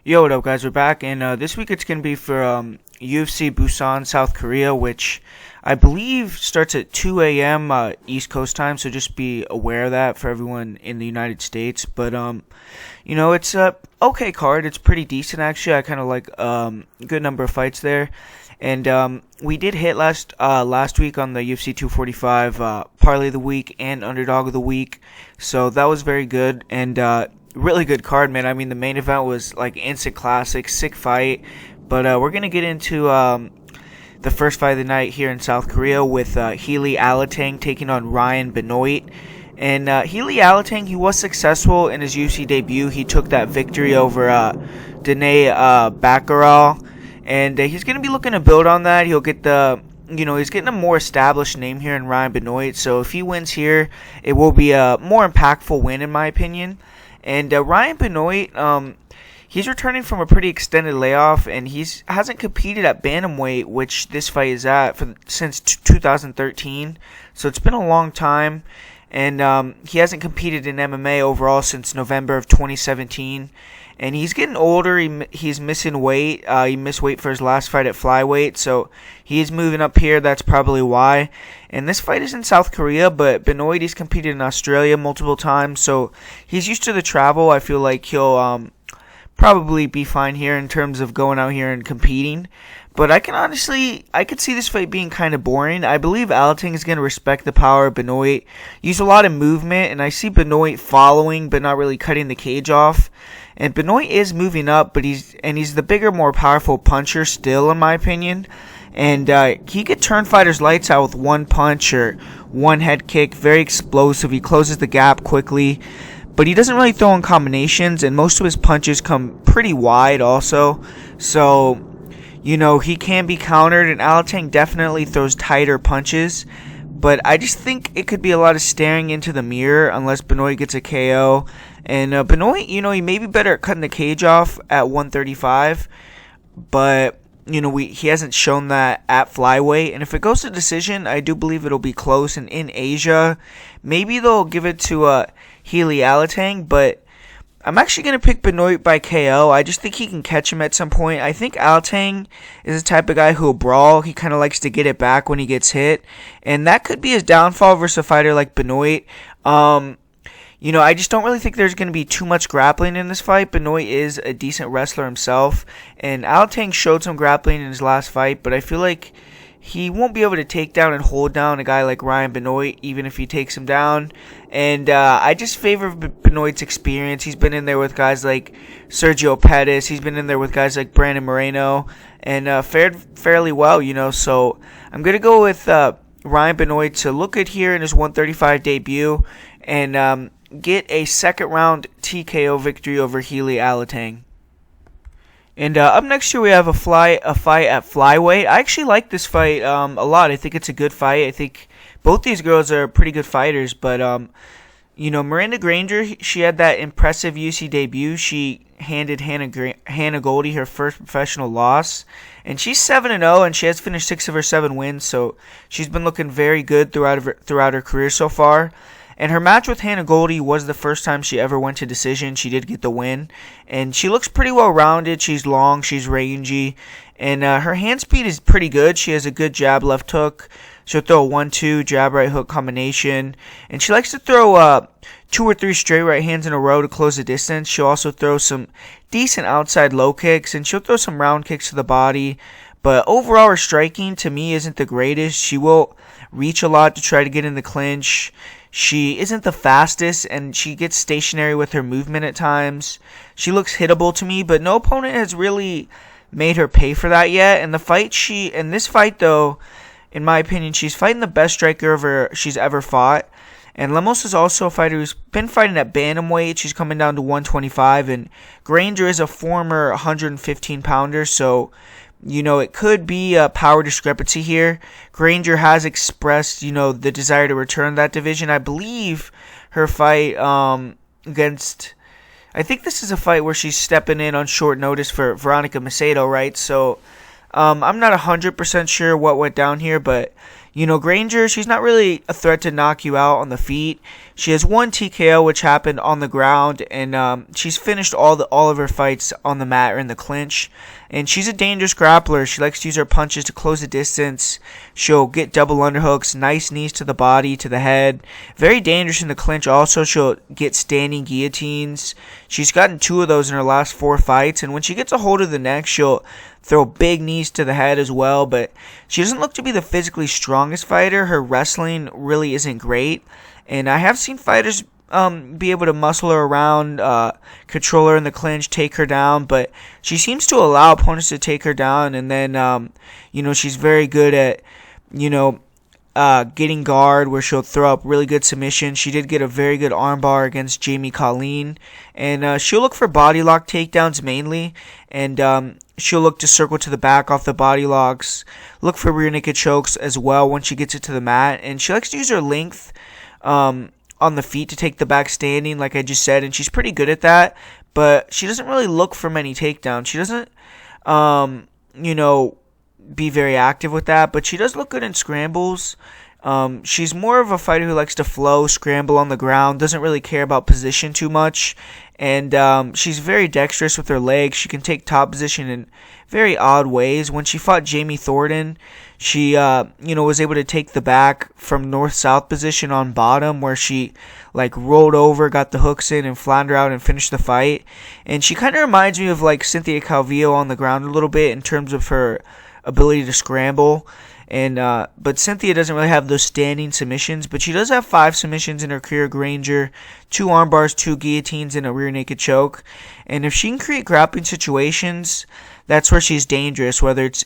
Yo, what up, guys? We're back, and this week it's going to be for UFC Busan, South Korea, which I believe starts at 2 a.m. East Coast time, so just be aware of that for everyone in the United States. But, it's a okay card. It's pretty decent, actually. I kind of like a good number of fights there. And we did hit last week on the UFC 245 Parlay of the Week and Underdog of the Week, so that was very good. And really good card, man. I mean, the main event was like instant classic, sick fight. But we're gonna get into the first fight of the night here in South Korea with Allateng taking on Ryan Benoit. And Allateng, he was successful in his UFC debut. He took that victory over Gane Barriault, and he's gonna be looking to build on that. He'll get he's getting a more established name here in Ryan Benoit. So if he wins here, it will be a more impactful win, in my opinion. And Ryan Benoit, he's returning from a pretty extended layoff, and hasn't competed at bantamweight, which this fight is at, since 2013. So it's been a long time, and he hasn't competed in MMA overall since November of 2017. And he's getting older. He's missing weight. He missed weight for his last fight at flyweight, so he's moving up here. That's probably why. And this fight is in South Korea, but Benoit, he's competed in Australia multiple times, so he's used to the travel. I feel like he'll probably be fine here in terms of going out here and competing. But I could see this fight being kind of boring. I believe Allateng is going to respect the power of Benoit, use a lot of movement, and I see Benoit following but not really cutting the cage off. And Benoit is moving up, but he's the bigger, more powerful puncher still, in my opinion. And he could turn fighters' lights out with one punch or one head kick. Very explosive. He closes the gap quickly, but he doesn't really throw in combinations, and most of his punches come pretty wide also. So, he can be countered, and Allateng definitely throws tighter punches. But I just think it could be a lot of staring into the mirror unless Benoit gets a KO. And Benoit, he may be better at cutting the cage off at 135. But, he hasn't shown that at flyweight. And if it goes to decision, I do believe it'll be close. And in Asia, maybe they'll give it to Allateng. But I'm actually going to pick Benoit by KO. I just think he can catch him at some point. I think Allateng is the type of guy who will brawl. He kind of likes to get it back when he gets hit. And that could be his downfall versus a fighter like Benoit. I just don't really think there's going to be too much grappling in this fight. Benoit is a decent wrestler himself. And Allateng showed some grappling in his last fight, but I feel like he won't be able to take down and hold down a guy like Ryan Benoit, even if he takes him down. And I just favor Benoit's experience. He's been in there with guys like Sergio Pettis. He's been in there with guys like Brandon Moreno, and fared fairly well, So I'm going to go with Ryan Benoit to look good here in his 135 debut and get a second-round TKO victory over Allateng. And up next here we have a fight at flyweight. I actually like this fight a lot. I think it's a good fight. I think both these girls are pretty good fighters. But, Miranda Granger, she had that impressive UFC debut. She handed Hannah Goldie her first professional loss. And she's 7-0, and she has finished 6 of her 7 wins. So she's been looking very good throughout her career so far. And her match with Hannah Goldie was the first time she ever went to decision. She did get the win. And she looks pretty well-rounded. She's long. She's rangy. And her hand speed is pretty good. She has a good jab, left hook. She'll throw a 1-2 jab, right hook combination. And she likes to throw 2 or 3 straight right hands in a row to close the distance. She'll also throw some decent outside low kicks. And she'll throw some round kicks to the body. But overall, her striking, to me, isn't the greatest. She will reach a lot to try to get in the clinch. She isn't the fastest, and she gets stationary with her movement at times. She looks hittable to me, but no opponent has really made her pay for that yet. And this fight, though, in my opinion, she's fighting the best striker she's ever fought. And Lemos is also a fighter who's been fighting at bantamweight. She's coming down to 125, and Granger is a former 115-pounder, so it could be a power discrepancy here. Granger has expressed, the desire to return that division. I believe her fight against, I think this is a fight where she's stepping in on short notice for Veronica Macedo, right? So I'm not 100% sure what went down here, but Granger, she's not really a threat to knock you out on the feet. She has one TKO, which happened on the ground, and she's finished all of her fights on the mat or in the clinch. And she's a dangerous grappler. She likes to use her punches to close the distance. She'll get double underhooks, nice knees to the body, to the head. Very dangerous in the clinch. Also, she'll get standing guillotines. She's gotten 2 of those in her last 4 fights. And when she gets a hold of the neck, she'll throw big knees to the head as well. But she doesn't look to be the physically strongest fighter. Her wrestling really isn't great. And I have seen fighters be able to muscle her around, control her in the clinch, take her down, but she seems to allow opponents to take her down, and then, she's very good at, getting guard, where she'll throw up really good submissions. She did get a very good armbar against Jamie Colleen, and she'll look for body lock takedowns mainly, and she'll look to circle to the back off the body locks, look for rear naked chokes as well once she gets it to the mat, and she likes to use her length, on the feet to take the back standing, like I just said, and she's pretty good at that, but she doesn't really look for many takedowns. She doesn't, be very active with that, but she does look good in scrambles. She's more of a fighter who likes to flow, scramble on the ground, doesn't really care about position too much, and she's very dexterous with her legs. She can take top position in very odd ways. When she fought Jamie Thornton, she, was able to take the back from north-south position on bottom, where she, rolled over, got the hooks in, and flattened her out and finished the fight. And she kind of reminds me of, Cynthia Calvillo on the ground a little bit in terms of her ability to scramble. And but Cynthia doesn't really have those standing submissions, but she does have 5 submissions in her career. Granger, 2 armbars, 2 guillotines, and a rear naked choke. And if she can create grappling situations, that's where she's dangerous, whether it's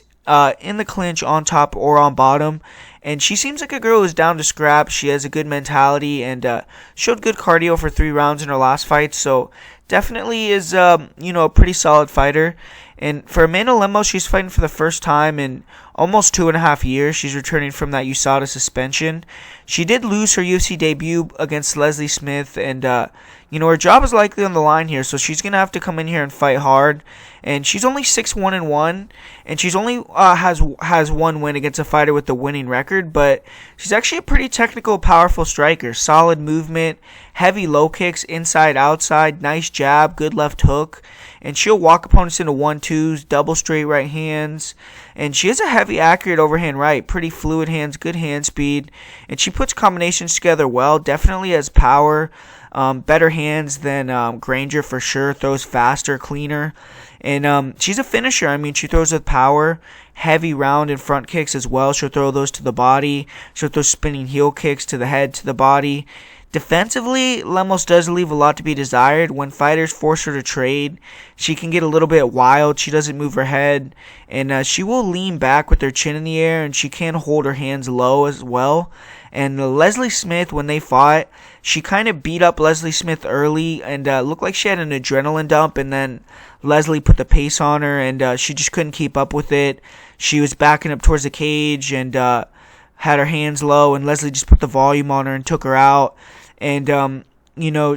in the clinch, on top, or on bottom. And she seems like a girl who's down to scrap. She has a good mentality and showed good cardio for 3 rounds in her last fight. So definitely is, a pretty solid fighter. And for Amanda Lemos, she's fighting for the first time in almost 2.5 years. She's returning from that USADA suspension. She did lose her UFC debut against Leslie Smith, and her job is likely on the line here, so she's gonna have to come in here and fight hard. And she's only 6-1-1, and she's only has 1 win against a fighter with the winning record. But she's actually a pretty technical, powerful striker. Solid movement, heavy low kicks, inside, outside, nice jab, good left hook. And she'll walk opponents into 1-2s, double straight right hands. And she has a heavy, accurate overhand right, pretty fluid hands, good hand speed. And she puts combinations together well, definitely has power, better hands than Granger for sure, throws faster, cleaner. And she's a finisher. I mean, she throws with power, heavy round and front kicks as well. She'll throw those to the body. She'll throw spinning heel kicks to the head, to the body. Defensively, Lemos does leave a lot to be desired. When fighters force her to trade, she can get a little bit wild. She doesn't move her head, and she will lean back with her chin in the air, and she can hold her hands low as well. And Leslie Smith, when they fought, she kind of beat up Leslie Smith early and looked like she had an adrenaline dump, and then Leslie put the pace on her, and she just couldn't keep up with it. She was backing up towards the cage and had her hands low, and Leslie just put the volume on her and took her out. And,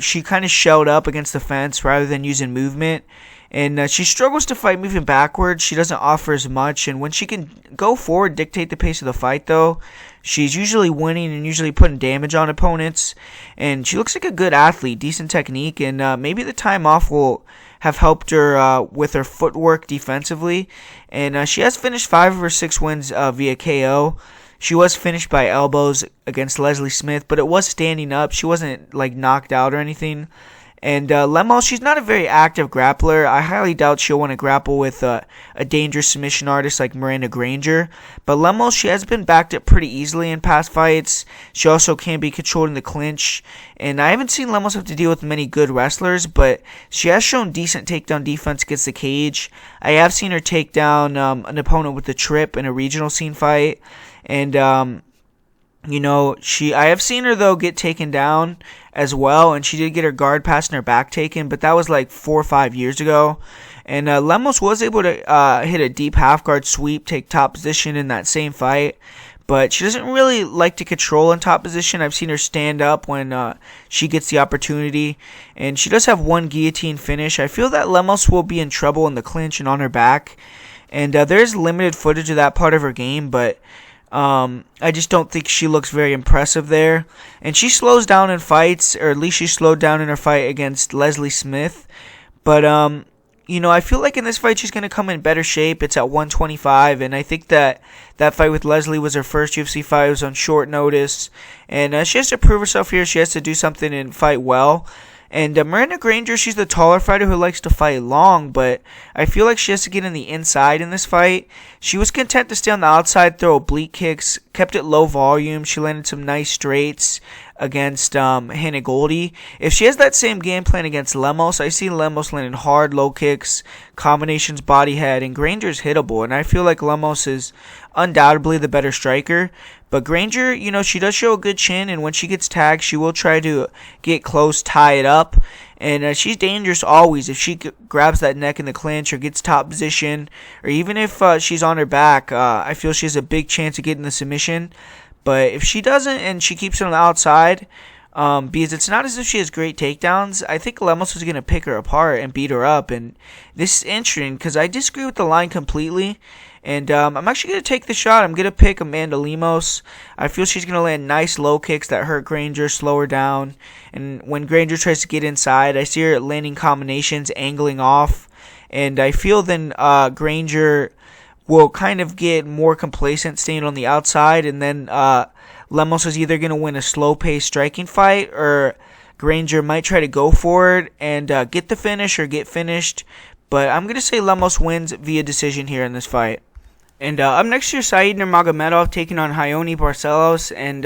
she kind of shelled up against the fence rather than using movement. And she struggles to fight moving backwards. She doesn't offer as much. And when she can go forward, dictate the pace of the fight, though, she's usually winning and usually putting damage on opponents. And she looks like a good athlete, decent technique. And maybe the time off will have helped her with her footwork defensively. And she has finished 5 of her 6 wins via KO. She was finished by elbows against Leslie Smith, but it was standing up. She wasn't, knocked out or anything. And Lemos, she's not a very active grappler. I highly doubt she'll want to grapple with a dangerous submission artist like Miranda Granger. But Lemos, she has been backed up pretty easily in past fights. She also can be controlled in the clinch. And I haven't seen Lemos have to deal with many good wrestlers, but she has shown decent takedown defense against the cage. I have seen her take down an opponent with a trip in a regional scene fight. And, I have seen her, though, get taken down as well, and she did get her guard pass and her back taken, but that was 4 or 5 years ago. And Lemos was able to hit a deep half-guard sweep, take top position in that same fight, but she doesn't really like to control in top position. I've seen her stand up when she gets the opportunity, and she does have 1 guillotine finish. I feel that Lemos will be in trouble in the clinch and on her back, and there's limited footage of that part of her game, but I just don't think she looks very impressive there. And she slows down in fights, or at least she slowed down in her fight against Leslie Smith. But, I feel like in this fight she's going to come in better shape. It's at 125, and I think that fight with Leslie was her first UFC fight. It was on short notice. And she has to prove herself here. She has to do something and fight well. And Miranda Granger, she's the taller fighter who likes to fight long, but I feel like she has to get in the inside in this fight. She was content to stay on the outside, throw oblique kicks, kept it low volume. She landed some nice straights against Hannah Goldie. If she has that same game plan against Lemos, I see Lemos landing hard low kicks, combinations, body head, and Granger's hittable. And I feel like Lemos is undoubtedly the better striker. But Granger, she does show a good chin, and when she gets tagged, she will try to get close, tie it up. And she's dangerous always. If she grabs that neck in the clinch or gets top position, or even if she's on her back, I feel she has a big chance of getting the submission. But if she doesn't and she keeps it on the outside, because it's not as if she has great takedowns, I think Lemos is going to pick her apart and beat her up. And this is interesting because I disagree with the line completely. And I'm actually going to take the shot. I'm going to pick Amanda Lemos. I feel she's going to land nice low kicks that hurt Granger, slow her down. And when Granger tries to get inside, I see her landing combinations, angling off. And I feel then Granger will kind of get more complacent staying on the outside. And then Lemos is either going to win a slow-paced striking fight, or Granger might try to go for it and get the finish or get finished. But I'm going to say Lemos wins via decision here in this fight. And up next here, Said Nurmagomedov taking on Raoni Barcelos. And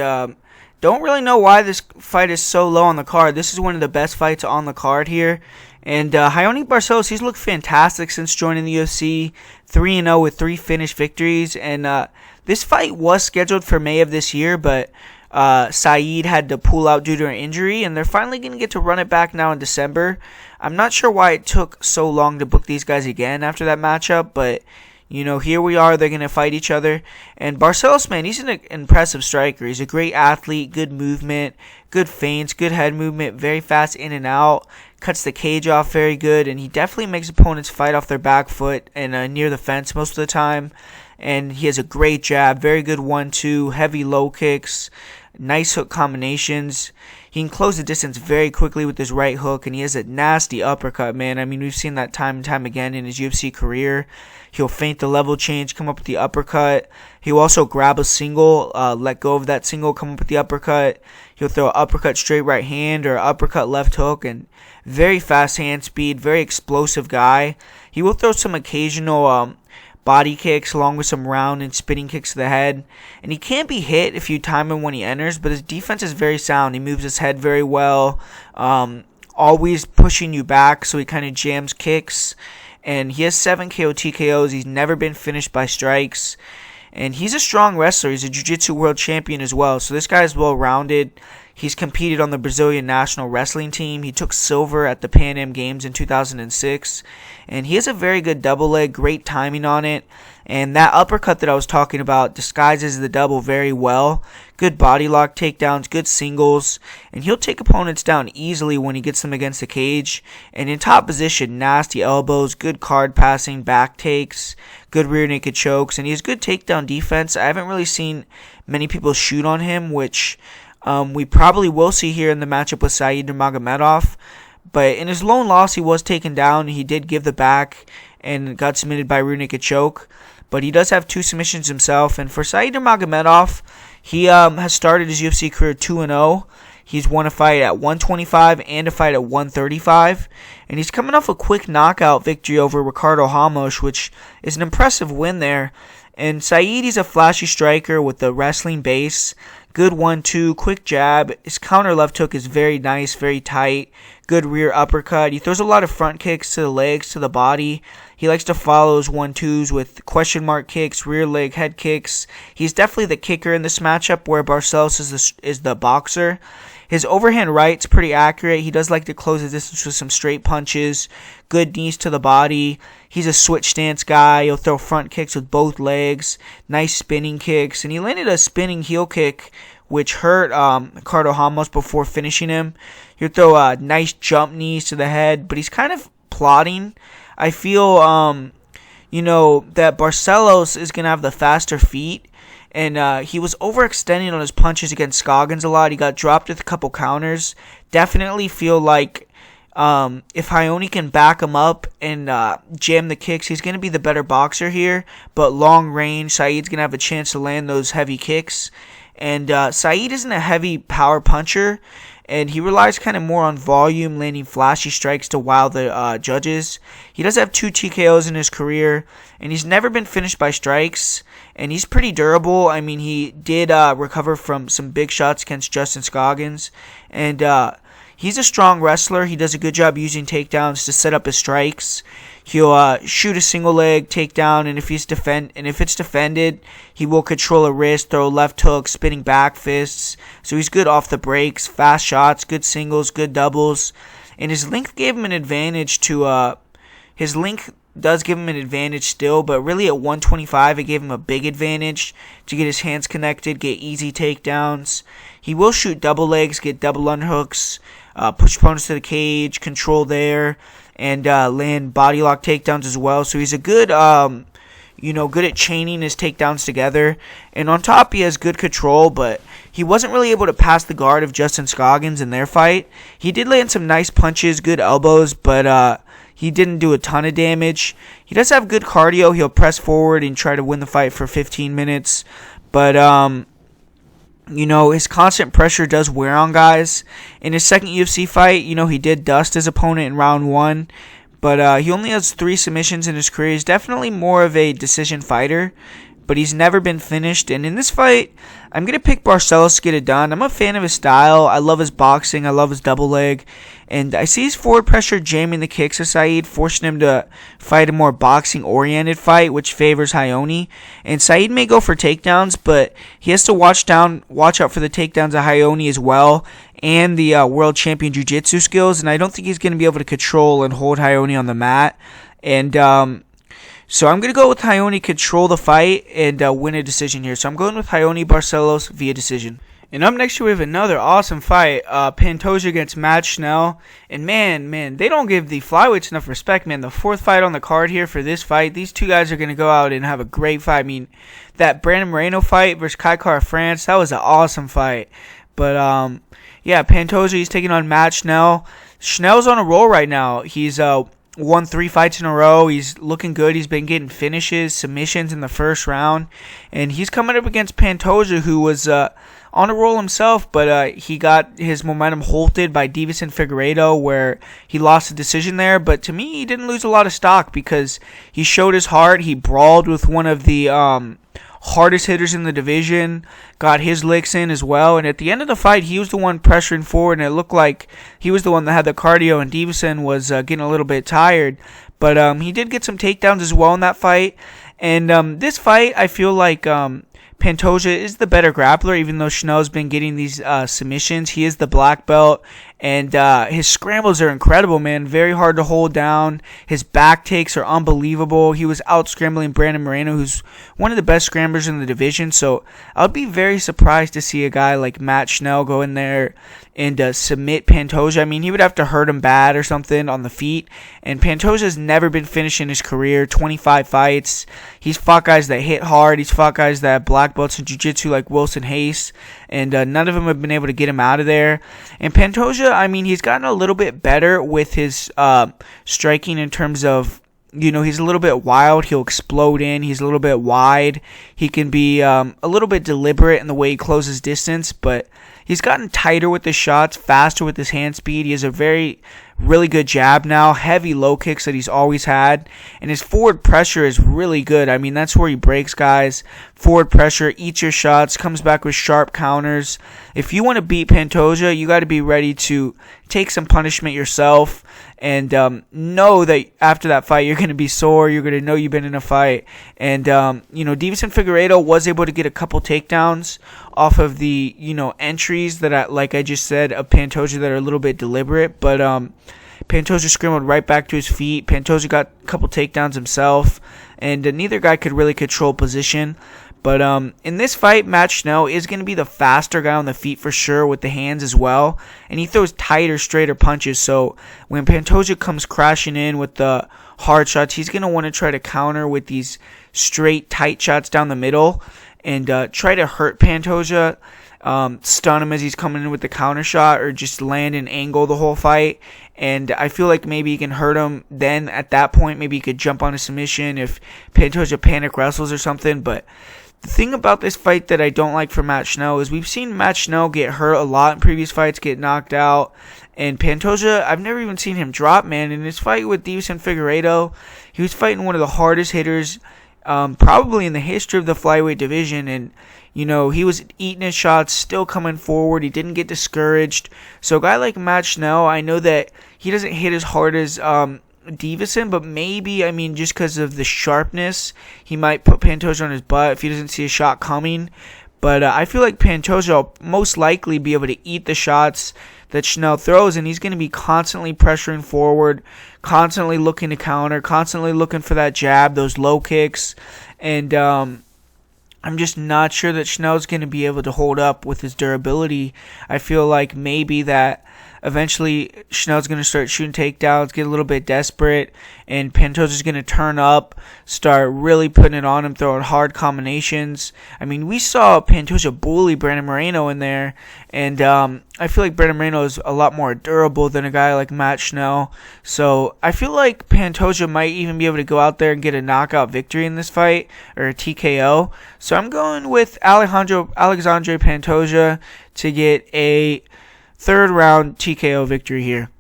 don't really know why this fight is so low on the card. This is one of the best fights on the card here. And Raoni Barcelos, he's looked fantastic since joining the UFC. 3-0 with 3 finished victories. And this fight was scheduled for May of this year, but Said had to pull out due to an injury, and they're finally going to get to run it back now in December. I'm not sure why it took so long to book these guys again after that matchup, but here we are. They're going to fight each other. And Barcelos, man, he's an impressive striker. He's a great athlete, good movement, good feints, good head movement, very fast in and out, cuts the cage off very good, and he definitely makes opponents fight off their back foot and near the fence most of the time. And he has a great jab, very good 1-2, heavy low kicks, nice hook combinations. He can close the distance very quickly with his right hook, and he has a nasty uppercut, man. I mean, we've seen that time and time again in his UFC career. He'll feint the level change, come up with the uppercut. He'll also grab a single, let go of that single, come up with the uppercut. He'll throw an uppercut straight right hand or uppercut left hook, and very fast hand speed, very explosive guy. He will throw some occasional body kicks along with some round and spinning kicks to the head. And he can't be hit if you time him when he enters, but his defense is very sound. He moves his head very well, always pushing you back, so he kind of jams kicks. And he has 7 KO TKOs. He's never been finished by strikes. And he's a strong wrestler. He's a jiu-jitsu world champion as well. So this guy is well-rounded. He's competed on the Brazilian national wrestling team. He took silver at the Pan Am Games in 2006. And he has a very good double leg, great timing on it. And that uppercut that I was talking about disguises the double very well. Good body lock takedowns, good singles. And he'll take opponents down easily when he gets them against the cage. And in top position, nasty elbows, good card passing, back takes, good rear naked chokes. And he has good takedown defense. I haven't really seen many people shoot on him, which we probably will see here in the matchup with Said Nurmagomedov. But in his lone loss, he was taken down. He did give the back and got submitted by rear naked choke. But he does have 2 submissions himself. And for Said Nurmagomedov, he has started his UFC career 2-0. He's won a fight at 125 and a fight at 135. And he's coming off a quick knockout victory over Ricardo Ramos, which is an impressive win there. And Said, he's a flashy striker with the wrestling base. Good 1-2, quick jab. His counter left hook is very nice, very tight. Good rear uppercut. He throws a lot of front kicks to the legs, to the body. He likes to follow his 1-2s with question mark kicks, rear leg head kicks. He's definitely the kicker in this matchup, where Barcelos is the boxer. His overhand right's pretty accurate. He does like to close the distance with some straight punches, good knees to the body. He's a switch stance guy. He'll throw front kicks with both legs, nice spinning kicks. And he landed a spinning heel kick, which hurt Ricardo Ramos before finishing him. He'll throw nice jump knees to the head, but he's kind of plodding. I feel, that Barcelos is going to have the faster feet. and he was overextending on his punches against Scoggins a lot. He got dropped with a couple counters. Definitely feel like if Ione can back him up and jam the kicks, he's going to be the better boxer here. But long range, Saeed's going to have a chance to land those heavy kicks. And Saeed isn't a heavy power puncher, and he relies kind of more on volume, landing flashy strikes to wow the judges. He does have 2 TKOs in his career, and he's never been finished by strikes, and he's pretty durable. I mean, he did recover from some big shots against Justin Scoggins, and he's a strong wrestler. He does a good job using takedowns to set up his strikes. He'll shoot a single leg takedown, and if it's defended, he will control a wrist, throw a left hook, spinning back fists. So he's good off the breaks, fast shots, good singles, good doubles, and his length gave him an advantage his length does give him an advantage still, but really at 125 it gave him a big advantage to get his hands connected, get easy takedowns. He will shoot double legs, get double underhooks, push opponents to the cage, control there, and land body lock takedowns as well. So he's a good, good at chaining his takedowns together. And on top, he has good control, but he wasn't really able to pass the guard of Justin Scoggins in their fight. He did land some nice punches, good elbows, but he didn't do a ton of damage. He does have good cardio. He'll press forward and try to win the fight for 15 minutes. But his constant pressure does wear on guys. In his second UFC fight, he did dust his opponent in round 1. But he only has 3 submissions in his career. He's definitely more of a decision fighter, but he's never been finished. And in this fight, I'm going to pick Barcelos to get it done. I'm a fan of his style. I love his boxing. I love his double leg. And I see his forward pressure jamming the kicks of Saeed, forcing him to fight a more boxing-oriented fight, which favors Ione. And Saeed may go for takedowns, but he has to watch out for the takedowns of Ione as well, and the world champion jiu-jitsu skills. And I don't think he's going to be able to control and hold Ione on the mat. And so I'm going to go with Ione control the fight and win a decision here. So I'm going with Ione Barcelos via decision. And up next, we have another awesome fight, Pantoja against Schnell. And man, they don't give the flyweights enough respect, man. The 4th fight on the card here for this fight. These two guys are going to go out and have a great fight. I mean, that Brandon Moreno fight versus Kaikar France, that was an awesome fight. But, Pantoja, he's taking on Schnell. Schnell's on a roll right now. He's won 3 fights in a row. He's looking good. He's been getting finishes, submissions in the first round. And he's coming up against Pantoja, who was on a roll himself, but he got his momentum halted by Deiveson Figueiredo, where he lost the decision there. But to me, he didn't lose a lot of stock because he showed his heart. He brawled with one of the hardest hitters in the division, got his licks in as well. And at the end of the fight, he was the one pressuring forward, and it looked like he was the one that had the cardio, and Deiveson was getting a little bit tired. But he did get some takedowns as well in that fight. And this fight, I feel like Pantoja is the better grappler, even though Schnell's been getting these submissions. He is the black belt, and his scrambles are incredible, man. Very hard to hold down. His back takes are unbelievable. He was out-scrambling Brandon Moreno, who's one of the best scramblers in the division. So I would be very surprised to see a guy like Schnell go in there and submit Pantoja. I mean, he would have to hurt him bad or something on the feet. And Pantoja's never been finished in his career, 25 fights. He's fought guys that hit hard. He's fought guys that have black belts in jiu-jitsu like Wilson Hayes. And none of them have been able to get him out of there. And Pantoja, I mean, he's gotten a little bit better with his striking in terms of, he's a little bit wild. He'll explode in. He's a little bit wide. He can be a little bit deliberate in the way he closes distance, but he's gotten tighter with his shots, faster with his hand speed. He has a really good jab now, heavy low kicks that he's always had, and his forward pressure is really good. I mean, that's where he breaks guys. Forward pressure, eats your shots, comes back with sharp counters. If you want to beat Pantoja, you got to be ready to take some punishment yourself and know that after that fight you're going to be sore. You're going to know you've been in a fight. And Deiveson Figueiredo was able to get a couple takedowns off of the entries that like I just said, of Pantoja that are a little bit deliberate, but Pantoja scrambled right back to his feet. Pantoja got a couple takedowns himself, and neither guy could really control position. But in this fight, Schnell is going to be the faster guy on the feet for sure, with the hands as well. And he throws tighter, straighter punches. So when Pantoja comes crashing in with the hard shots, he's going to want to try to counter with these straight, tight shots down the middle. and try to hurt Pantoja, stun him as he's coming in with the counter shot, or just land and angle the whole fight. And I feel like maybe he can hurt him. Then at that point, maybe he could jump on a submission if Pantoja panic wrestles or something. But the thing about this fight that I don't like for Matt Schnell is we've seen Matt Schnell get hurt a lot in previous fights, get knocked out. And Pantoja, I've never even seen him drop, man. In his fight with Deiveson Figueiredo, he was fighting one of the hardest hitters probably in the history of the flyweight division. And, you know, he was eating his shots, still coming forward. He didn't get discouraged. So a guy like Matt Schnell, I know that he doesn't hit as hard as Deiveson, but maybe, I mean, just because of the sharpness, he might put Pantoja on his butt if he doesn't see a shot coming. But I feel like Pantoja will most likely be able to eat the shots that Schnell throws, and he's going to be constantly pressuring forward, constantly looking to counter, constantly looking for that jab, those low kicks. And I'm just not sure that Schnell's going to be able to hold up with his durability. I feel like maybe that eventually Schnell's going to start shooting takedowns, get a little bit desperate, and Pantoja's going to turn up, start really putting it on him, throwing hard combinations. I mean, we saw Pantoja bully Brandon Moreno in there, and I feel like Brandon Moreno is a lot more durable than a guy like Matt Schnell. So I feel like Pantoja might even be able to go out there and get a knockout victory in this fight, or a TKO. So I'm going with Alexandre Pantoja to get a third round TKO victory here.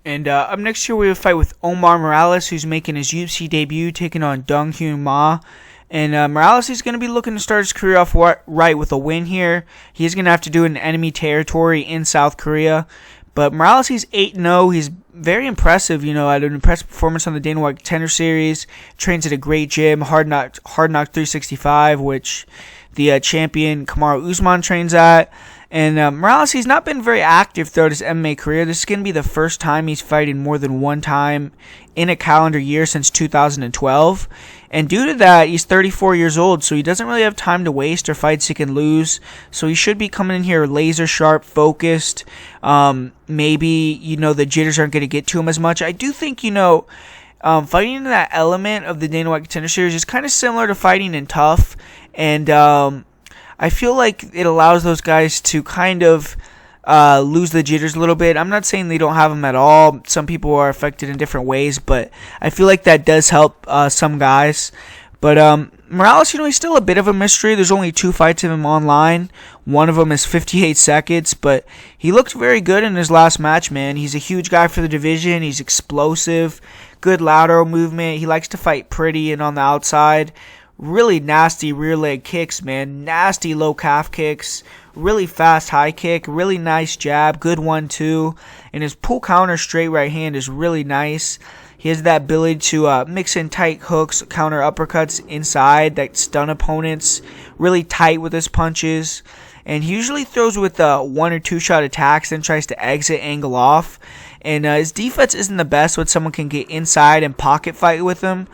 And up next here we have a fight with Omar Morales, who's making his UFC debut, taking on Dong Hyun Ma. And Morales is going to be looking to start his career off right with a win here. He's going to have to do it in enemy territory in South Korea. But Morales, he's 8-0. He's very impressive, you know, had an impressive performance on the Dana White Contender Series. Trains at a great gym, Hard Knock 365, which the champion Kamaru Usman trains at. And Morales, he's not been very active throughout his MMA career. This is going to be the first time he's fighting more than one time in a calendar year since 2012. And due to that, he's 34 years old, so he doesn't really have time to waste or fights he can lose. So he should be coming in here laser sharp, focused. Maybe, you know, the jitters aren't going to get to him as much. I do think, you know, fighting in that element of the Dana White Contender Series is kind of similar to fighting in Tough. And I feel like it allows those guys to kind of lose the jitters a little bit. I'm not saying they don't have them at all. Some people are affected in different ways, but I feel like that does help some guys. But Morales, you know, he's still a bit of a mystery. There's only 2 fights of him online. One of them is 58 seconds, but he looked very good in his last match, man. He's a huge guy for the division. He's explosive, good lateral movement. He likes to fight pretty and on the outside. Really nasty rear leg kicks, man. Nasty low calf kicks. Really fast high kick. Really nice jab. Good 1-2. And his pull counter straight right hand is really nice. He has that ability to mix in tight hooks, counter uppercuts inside that stun opponents. Really tight with his punches. And he usually throws with 1 or 2 shot attacks, then tries to exit, angle off. And his defense isn't the best when someone can get inside and pocket fight with him.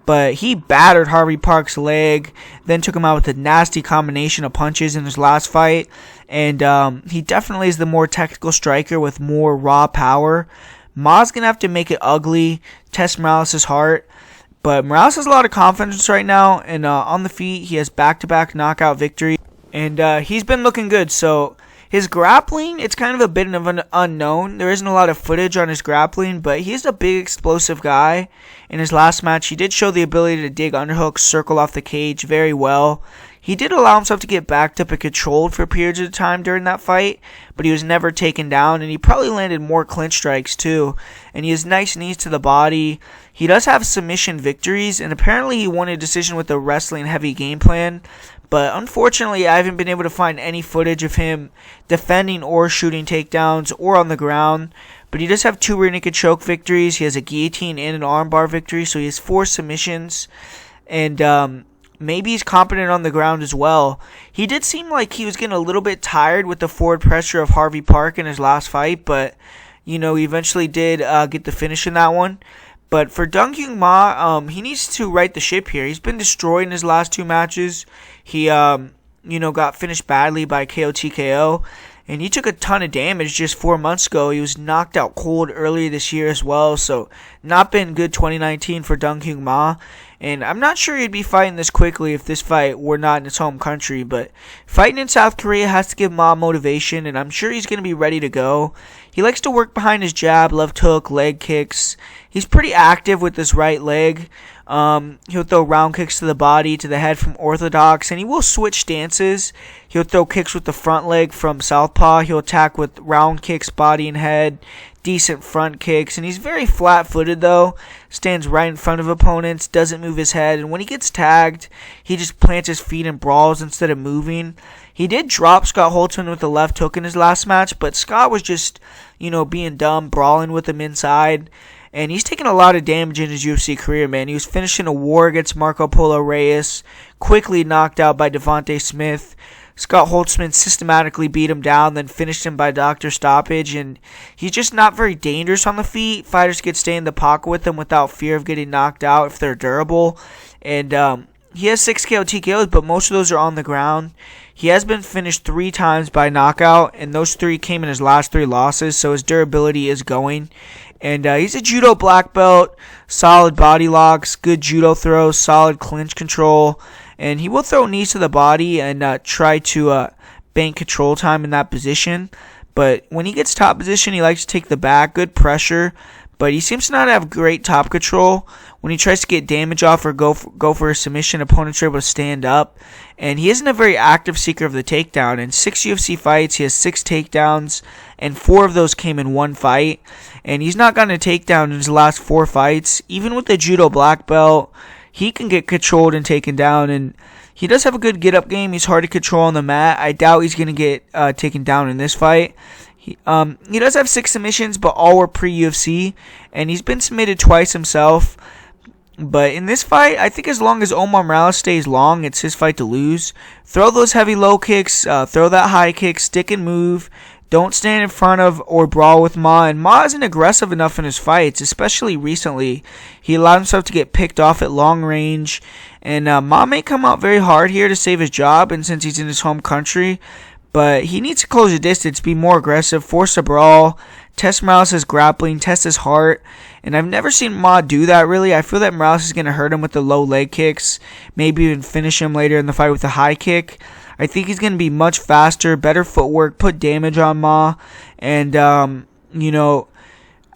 But he battered Harvey Park's leg, then took him out with a nasty combination of punches in his last fight. And he definitely is the more technical striker with more raw power. Ma's going to have to make it ugly, test Morales' heart. But Morales has a lot of confidence right now. And on the feet, he has back-to-back knockout victories. And he's been looking good. So his grappling, it's kind of a bit of an unknown. There isn't a lot of footage on his grappling, but he's a big, explosive guy. In his last match, he did show the ability to dig underhooks, circle off the cage very well. He did allow himself to get backed up and controlled for periods of time during that fight, but he was never taken down, and he probably landed more clinch strikes too. And he has nice knees to the body. He does have submission victories, and apparently he won a decision with a wrestling-heavy game plan. But unfortunately, I haven't been able to find any footage of him defending or shooting takedowns or on the ground. But he does have 2 rear naked choke victories. He has a guillotine and an armbar victory, so he has 4 submissions. And maybe he's competent on the ground as well. He did seem like he was getting a little bit tired with the forward pressure of Harvey Park in his last fight. But, you know, he eventually did get the finish in that one. But for Dong Hyun Ma, he needs to right the ship here. He's been destroyed in his last 2 matches. He, got finished badly by KO TKO. And he took a ton of damage just 4 months ago. He was knocked out cold earlier this year as well. So not been good 2019 for Dong Hyun Ma. And I'm not sure he'd be fighting this quickly if this fight were not in his home country. But fighting in South Korea has to give Ma motivation, and I'm sure he's going to be ready to go. He likes to work behind his jab, left hook, leg kicks. He's pretty active with his right leg. He'll throw round kicks to the body, to the head from orthodox, and he will switch stances. He'll throw kicks with the front leg from southpaw. He'll attack with round kicks, body and head, decent front kicks, and he's very flat-footed though. Stands right in front of opponents, doesn't move his head, and when he gets tagged, he just plants his feet and brawls instead of moving. He did drop Scott Holtzman with the left hook in his last match, but Scott was just, being dumb, brawling with him inside. And he's taken a lot of damage in his UFC career, man. He was finishing a war against Marco Polo Reyes, quickly knocked out by Devontae Smith. Scott Holtzman systematically beat him down, then finished him by doctor stoppage. And he's just not very dangerous on the feet. Fighters could stay in the pocket with him without fear of getting knocked out if they're durable. And he has 6 KO TKOs, but most of those are on the ground. He has been finished 3 times by knockout, and those 3 came in his last 3 losses, so his durability is going. And he's a judo black belt, solid body locks, good judo throws, solid clinch control. And he will throw knees to the body and try to bank control time in that position. But when he gets top position, he likes to take the back, good pressure. But he seems to not have great top control. When he tries to get damage off or go for a submission, opponents are able to stand up. And he isn't a very active seeker of the takedown. In 6 UFC fights, he has 6 takedowns, and 4 of those came in 1 fight. And he's not gotten a takedown in his last 4 fights. Even with the judo black belt, he can get controlled and taken down. And he does have a good get-up game. He's hard to control on the mat. I doubt he's going to get taken down in this fight. He does have 6 submissions, but all were pre-UFC. And he's been submitted twice himself. But in this fight, I think as long as Omar Morales stays long, it's his fight to lose. Throw those heavy low kicks, throw that high kick, stick and move. Don't stand in front of or brawl with Ma. And Ma isn't aggressive enough in his fights, especially recently. He allowed himself to get picked off at long range. And Ma may come out very hard here to save his job, and since he's in his home country. But he needs to close the distance, be more aggressive, force a brawl, test Morales' grappling, test his heart. And I've never seen Ma do that, really. I feel that Morales is going to hurt him with the low leg kicks, maybe even finish him later in the fight with a high kick. I think he's going to be much faster, better footwork, put damage on Ma. And, I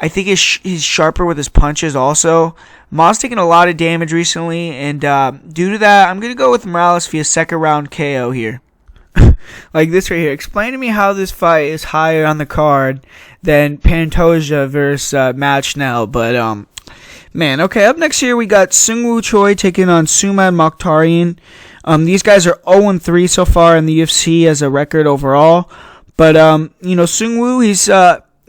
think he's sharper with his punches also. Ma's taken a lot of damage recently, and due to that, I'm going to go with Morales via second round KO here. Like this right here. Explain to me how this fight is higher on the card than Pantoja versus Matt Schnell. But, man, okay, up next here we got Seung Choi taking on Sumad Mokhtarian. These guys are 0-3 so far in the UFC as a record overall. But, Seung, he's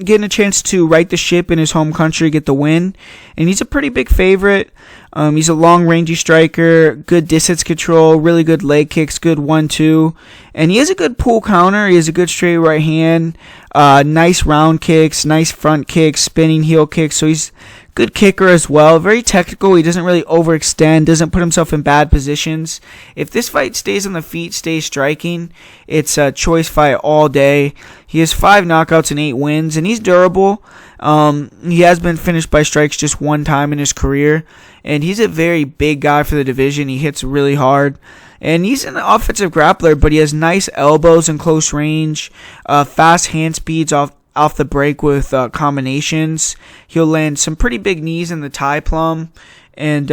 getting a chance to right the ship in his home country, get the win. And he's a pretty big favorite. He's a long rangey striker, good distance control, really good leg kicks, good 1-2. And he has a good pull counter. He has a good straight right hand, nice round kicks, nice front kicks, spinning heel kicks. So he's good kicker as well. Very technical. He doesn't really overextend, doesn't put himself in bad positions. If this fight stays on the feet, stays striking, it's a Choi's fight all day. He has 5 knockouts and 8 wins, and he's durable. He has been finished by strikes just 1 time in his career, and he's a very big guy for the division. He hits really hard, and he's an offensive grappler, but he has nice elbows in close range, fast hand speeds off the break with combinations. He'll land some pretty big knees in the Thai plum, and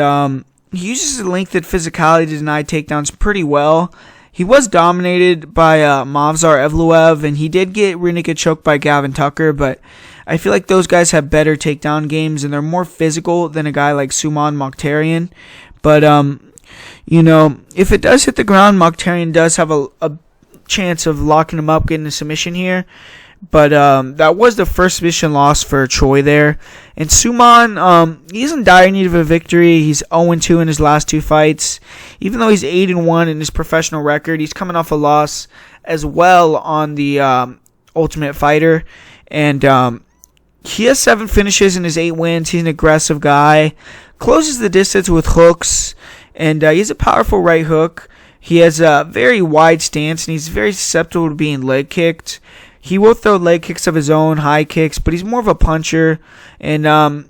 he uses his length and physicality to deny takedowns pretty well. He was dominated by Movsar Evloev, and he did get rear naked choked by Gavin Tucker, but I feel like those guys have better takedown games, and they're more physical than a guy like Sumad Mokhtarian. But, if it does hit the ground, Mokhtarian does have a chance of locking him up, getting a submission here. But that was the first submission loss for Choi there. And Sumad, he's in dire need of a victory. He's 0-2 in his last 2 fights. Even though he's 8-1 in his professional record, he's coming off a loss as well on the Ultimate Fighter. And he has 7 finishes in his 8 wins. He's an aggressive guy. Closes the distance with hooks. And he has a powerful right hook. He has a very wide stance, and he's very susceptible to being leg kicked. He will throw leg kicks of his own, high kicks, but he's more of a puncher. And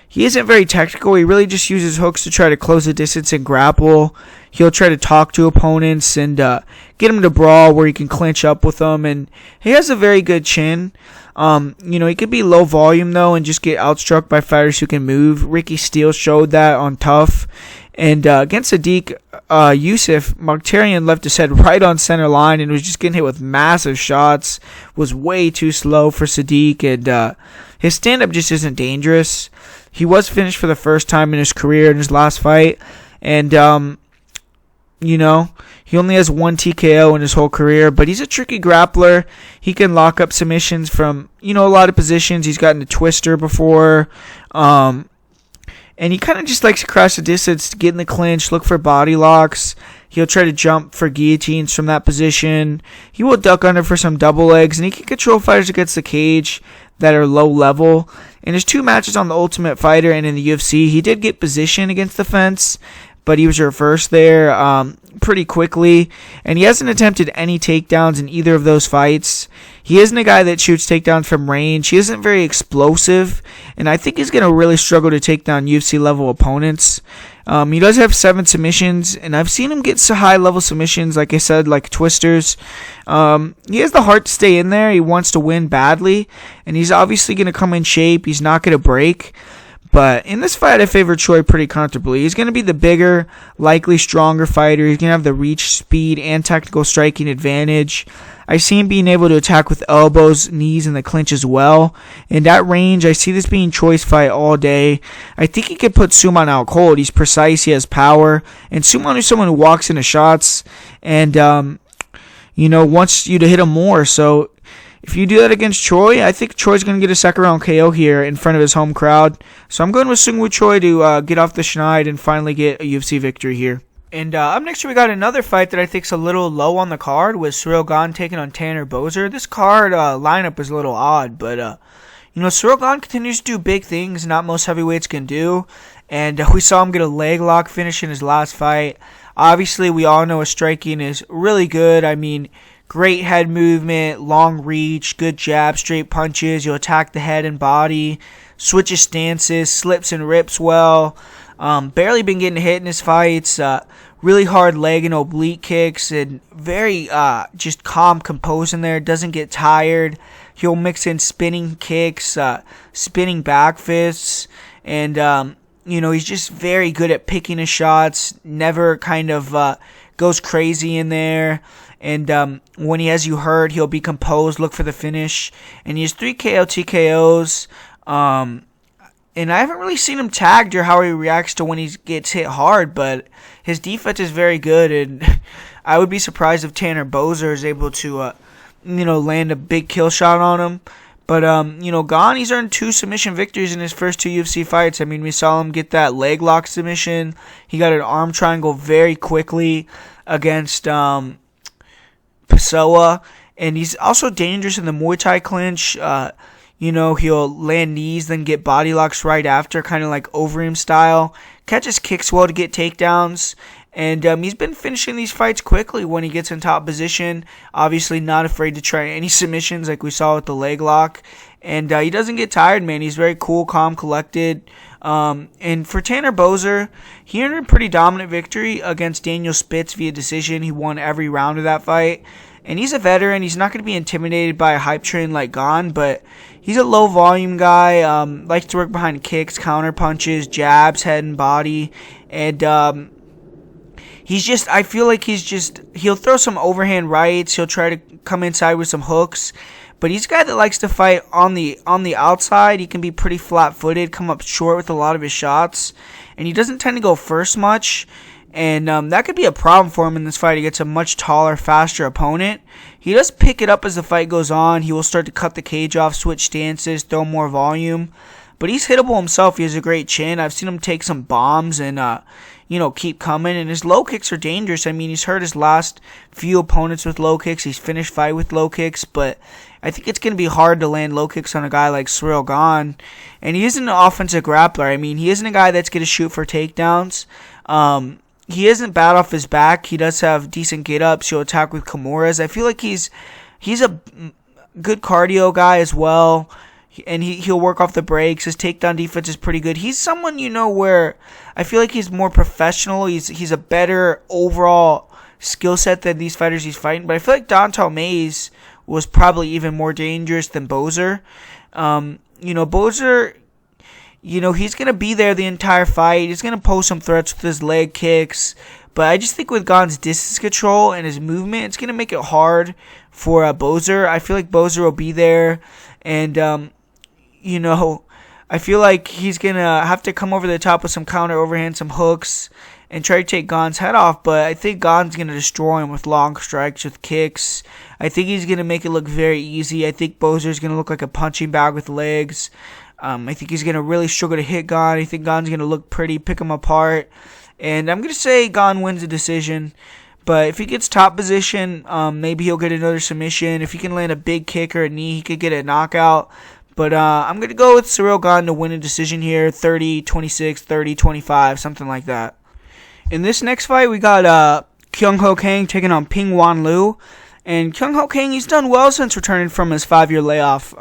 he isn't very technical. He really just uses hooks to try to close the distance and grapple. He'll try to talk to opponents and get them to brawl where he can clinch up with them. And he has a very good chin. He could be low volume, though, and just get outstruck by fighters who can move. Ricky Steele showed that on Tough. And against Sadiq Youssef, Mokhtarian left his head right on center line and was just getting hit with massive shots. Was way too slow for Sadiq, and his stand-up just isn't dangerous. He was finished for the first time in his career in his last fight, and he only has one TKO in his whole career, but he's a tricky grappler. He can lock up submissions from a lot of positions. He's gotten a twister before. And he kind of just likes to cross the distance, get in the clinch, look for body locks. He'll try to jump for guillotines from that position. He will duck under for some double legs, and he can control fighters against the cage that are low level. In his 2 matches on the Ultimate Fighter and in the UFC, he did get position against the fence, but he was reversed there pretty quickly, and he hasn't attempted any takedowns in either of those fights. He isn't a guy that shoots takedowns from range. He isn't very explosive, and I think he's going to really struggle to take down UFC-level opponents. He does have 7 submissions, and I've seen him get high-level submissions, like I said, like twisters. He has the heart to stay in there. He wants to win badly, and he's obviously going to come in shape. He's not going to break. But in this fight, I favor Choi pretty comfortably. He's going to be the bigger, likely stronger fighter. He's going to have the reach, speed, and technical striking advantage. I see him being able to attack with elbows, knees, and the clinch as well. In that range, I see this being Choi's fight all day. I think he could put Suman out cold. He's precise. He has power. And Suman is someone who walks into shots and, wants you to hit him more. So if you do that against Choi, I think Choi's going to get a second round KO here in front of his home crowd. So I'm going with Seung Choi to get off the schneid and finally get a UFC victory here. And up next, we got another fight that I think is a little low on the card with Gane taking on Tanner Boser. This card lineup is a little odd, but Gane continues to do big things not most heavyweights can do. And we saw him get a leg lock finish in his last fight. Obviously, we all know his striking is really good. I mean, great head movement, long reach, good jab, straight punches. You'll attack the head and body, switches stances, slips and rips well. Barely been getting hit in his fights. Really hard leg and oblique kicks, and very just calm, composed in there. Doesn't get tired. He'll mix in spinning kicks, spinning back fists, and he's just very good at picking his shots. Never kind of goes crazy in there. And when he has you hurt, he'll be composed, look for the finish. And he has 3 KO TKOs. And I haven't really seen him tagged or how he reacts to when he gets hit hard, but his defense is very good. And I would be surprised if Tanner Boser is able to, land a big kill shot on him. But, Gane, he's earned 2 submission victories in his first 2 UFC fights. I mean, we saw him get that leg lock submission. He got an arm triangle very quickly against Pessoa, and he's also dangerous in the Muay Thai clinch. He'll land knees, then get body locks right after, kind of like Overeem style. Catches kicks well to get takedowns, and he's been finishing these fights quickly when he gets in top position. Obviously not afraid to try any submissions like we saw with the leg lock, and he doesn't get tired, man. He's very cool, calm, collected. And for Tanner Boser, he earned a pretty dominant victory against Daniel Spitz via decision. He won every round of that fight. And he's a veteran. He's not going to be intimidated by a hype train like Gane, but he's a low-volume guy. Likes to work behind kicks, counter punches, jabs, head and body. And I feel like he'll throw some overhand rights. He'll try to come inside with some hooks. But he's a guy that likes to fight on the outside. He can be pretty flat-footed, come up short with a lot of his shots. And he doesn't tend to go first much. And that could be a problem for him in this fight. He gets a much taller, faster opponent. He does pick it up as the fight goes on. He will start to cut the cage off, switch stances, throw more volume. But he's hittable himself. He has a great chin. I've seen him take some bombs and, keep coming. And his low kicks are dangerous. I mean, he's hurt his last few opponents with low kicks. He's finished fight with low kicks. But I think it's going to be hard to land low kicks on a guy like Gane. And he isn't an offensive grappler. I mean, he isn't a guy that's going to shoot for takedowns. He isn't bad off his back. He does have decent get-ups. He'll attack with Kimuras. I feel like he's good cardio guy as well. And he'll work off the breaks. His takedown defense is pretty good. He's someone, where I feel like he's more professional. He's a better overall skill set than these fighters he's fighting. But I feel like Dontal Mays was probably even more dangerous than Boser. Boser, he's going to be there the entire fight. He's going to pose some threats with his leg kicks. But I just think with Gane's distance control and his movement, it's going to make it hard for Boser. I feel like Boser will be there. And, I feel like he's going to have to come over the top with some counter overhand, some hooks, and try to take Gane's head off. But I think Gane's going to destroy him with long strikes, with kicks. I think he's going to make it look very easy. I think Boser's going to look like a punching bag with legs. I think he's going to really struggle to hit Gane. I think Gane's going to look pretty, pick him apart. And I'm going to say Gane wins the decision. But if he gets top position, maybe he'll get another submission. If he can land a big kick or a knee, he could get a knockout. But I'm going to go with Ciryl Gane to win a decision here. 30-26, 30-25, something like that. In this next fight, we got Kyung Ho Kang taking on Ping Wan Liu. And Kyung Ho Kang, he's done well since returning from his 5-year layoff.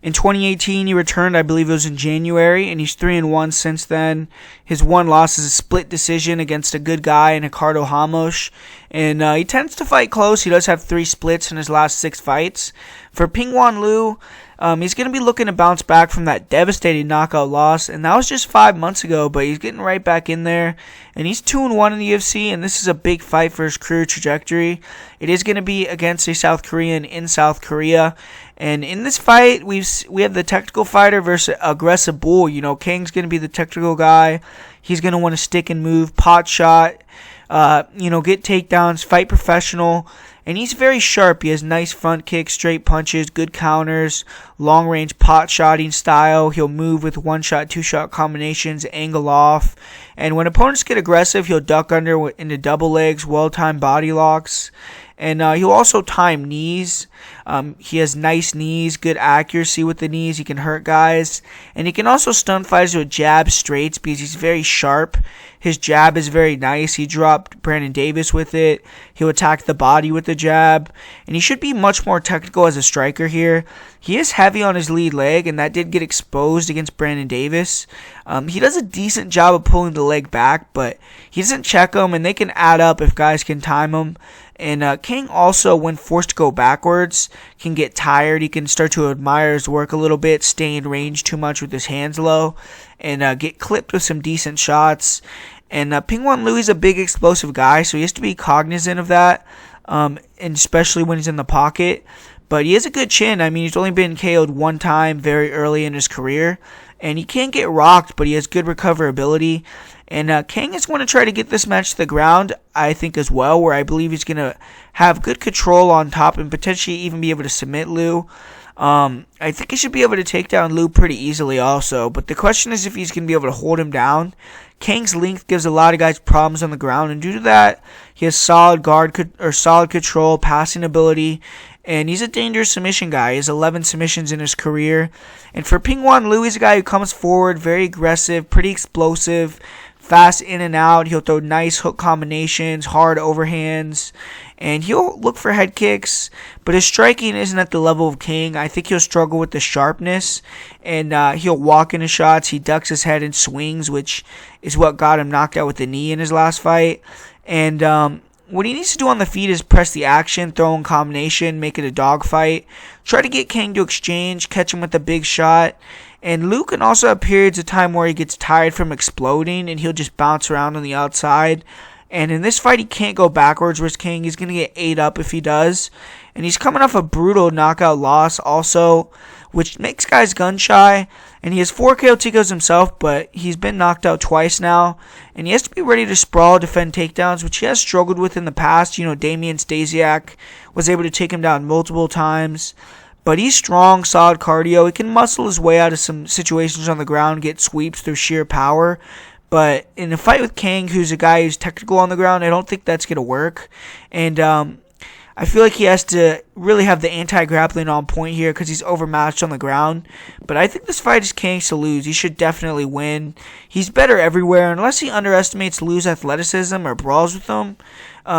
In 2018, he returned, I believe it was in January, and he's 3-1 since then. His one loss is a split decision against a good guy in Ricardo Ramos. And he tends to fight close. He does have 3 splits in his last 6 fights. For Ping Wan Liu, he's going to be looking to bounce back from that devastating knockout loss, and that was just 5 months ago, but he's getting right back in there, and he's 2-1 in the UFC, and this is a big fight for his career trajectory. It is going to be against a South Korean in South Korea, and in this fight, we have the technical fighter versus aggressive bull. Kang's going to be the technical guy. He's going to want to stick and move, pot shot, get takedowns, fight professional. And he's very sharp. He has nice front kicks, straight punches, good counters, long-range pot-shotting style. He'll move with one-shot, two-shot combinations, angle off. And when opponents get aggressive, he'll duck under into double legs, well-timed body locks. And he'll also time knees. He has nice knees, good accuracy with the knees. He can hurt guys. And he can also stun fighters with jab straights because he's very sharp. His jab is very nice. He dropped Brandon Davis with it. He'll attack the body with the jab. And he should be much more technical as a striker here. He is heavy on his lead leg, and that did get exposed against Brandon Davis. He does a decent job of pulling the leg back, but he doesn't check them, and they can add up if guys can time him. And Kang also, when forced to go backwards, can get tired. He can start to admire his work a little bit, stay in range too much with his hands low, and get clipped with some decent shots. And Ping Wan Liu is a big explosive guy, so he has to be cognizant of that, and especially when he's in the pocket. But he has a good chin. I mean, he's only been KO'd one time very early in his career. And he can't get rocked, but he has good recoverability. And Kang is going to try to get this match to the ground, I think, as well, where I believe he's going to have good control on top and potentially even be able to submit Liu. I think he should be able to take down Liu pretty easily also. But the question is if he's going to be able to hold him down. Kang's length gives a lot of guys problems on the ground, and due to that, he has solid solid control, passing ability, and he's a dangerous submission guy. He has 11 submissions in his career. And for Ping Wan Liu, he's a guy who comes forward, very aggressive, pretty explosive, fast in and out. He'll throw nice hook combinations, hard overhands, and he'll look for head kicks. But his striking isn't at the level of Kang. I think he'll struggle with the sharpness, and he'll walk into shots. He ducks his head and swings, which is what got him knocked out with the knee in his last fight. And what he needs to do on the feet is press the action, throw in combination, make it a dogfight. Try to get Kang to exchange, catch him with a big shot. And Liu can also have periods of time where he gets tired from exploding and he'll just bounce around on the outside. And in this fight, he can't go backwards with Kang. He's going to get ate up if he does. And he's coming off a brutal knockout loss also, which makes guys gun shy. And he has 4 KO TKOs himself, but he's been knocked out twice now. And he has to be ready to sprawl, defend takedowns, which he has struggled with in the past. Damian Stasiak was able to take him down multiple times. But he's strong, solid cardio. He can muscle his way out of some situations on the ground, get sweeps through sheer power. But in a fight with Kang, who's a guy who's technical on the ground, I don't think that's going to work. And I feel like he has to really have the anti-grappling on point here because he's overmatched on the ground. But I think this fight is Kang's to lose. He should definitely win. He's better everywhere. Unless he underestimates Liu's athleticism or brawls with him,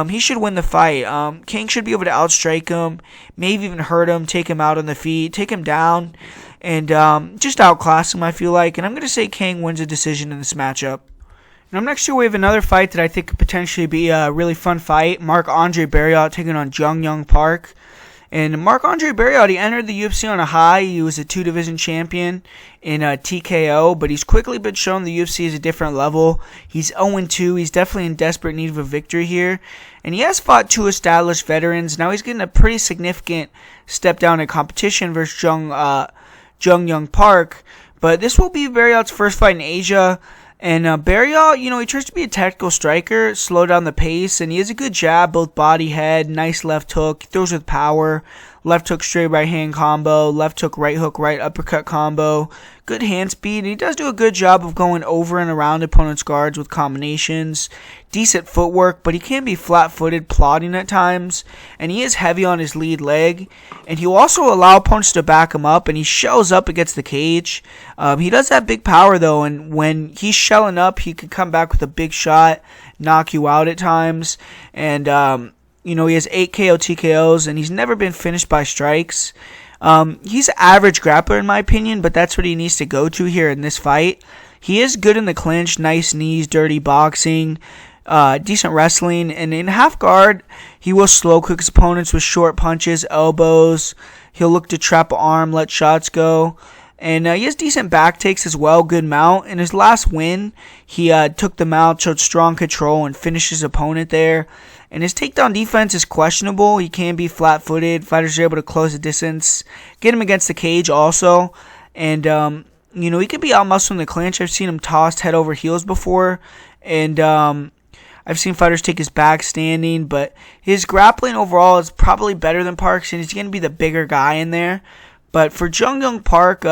he should win the fight. Kang should be able to outstrike him, maybe even hurt him, take him out on the feet, take him down, and just outclass him, I feel like. And I'm going to say Kang wins a decision in this matchup. And up next here we have another fight that I think could potentially be a really fun fight. Marc-Andre Barriault taking on Jung Park. And Marc-Andre Barriault, he entered the UFC on a high. He was a 2-division champion in TKO, but he's quickly been shown the UFC is a different level. He's 0-2. He's definitely in desperate need of a victory here. And he has fought 2 established veterans. Now he's getting a pretty significant step down in competition versus Jung Park. But this will be Barriault's first fight in Asia. And Barriault, he tries to be a tactical striker, slow down the pace, and he has a good jab, both body, head, nice left hook, he throws with power, left hook, straight right hand combo, left hook, right uppercut combo, good hand speed, and he does do a good job of going over and around opponents' guards with combinations, decent footwork, but he can be flat-footed, plodding at times, and he is heavy on his lead leg, and he'll also allow opponents to back him up, and he shells up against the cage. He does have big power, though, and when he's shelling up, he can come back with a big shot, knock you out at times, and he has 8 KO TKOs, and he's never been finished by strikes. He's an average grappler in my opinion, but that's what he needs to go to here in this fight. He is good in the clinch, nice knees, dirty boxing, decent wrestling, and in half guard, he will slow cook his opponents with short punches, elbows. He'll look to trap an arm, let shots go. And he has decent back takes as well, good mount. In his last win, he took the mount, showed strong control, and finished his opponent there. And his takedown defense is questionable. He can be flat-footed. Fighters are able to close the distance, get him against the cage also. And, he can be out-muscled in the clinch. I've seen him tossed head over heels before. And I've seen fighters take his back standing. But his grappling overall is probably better than Park's, and he's going to be the bigger guy in there. But for Jung Park,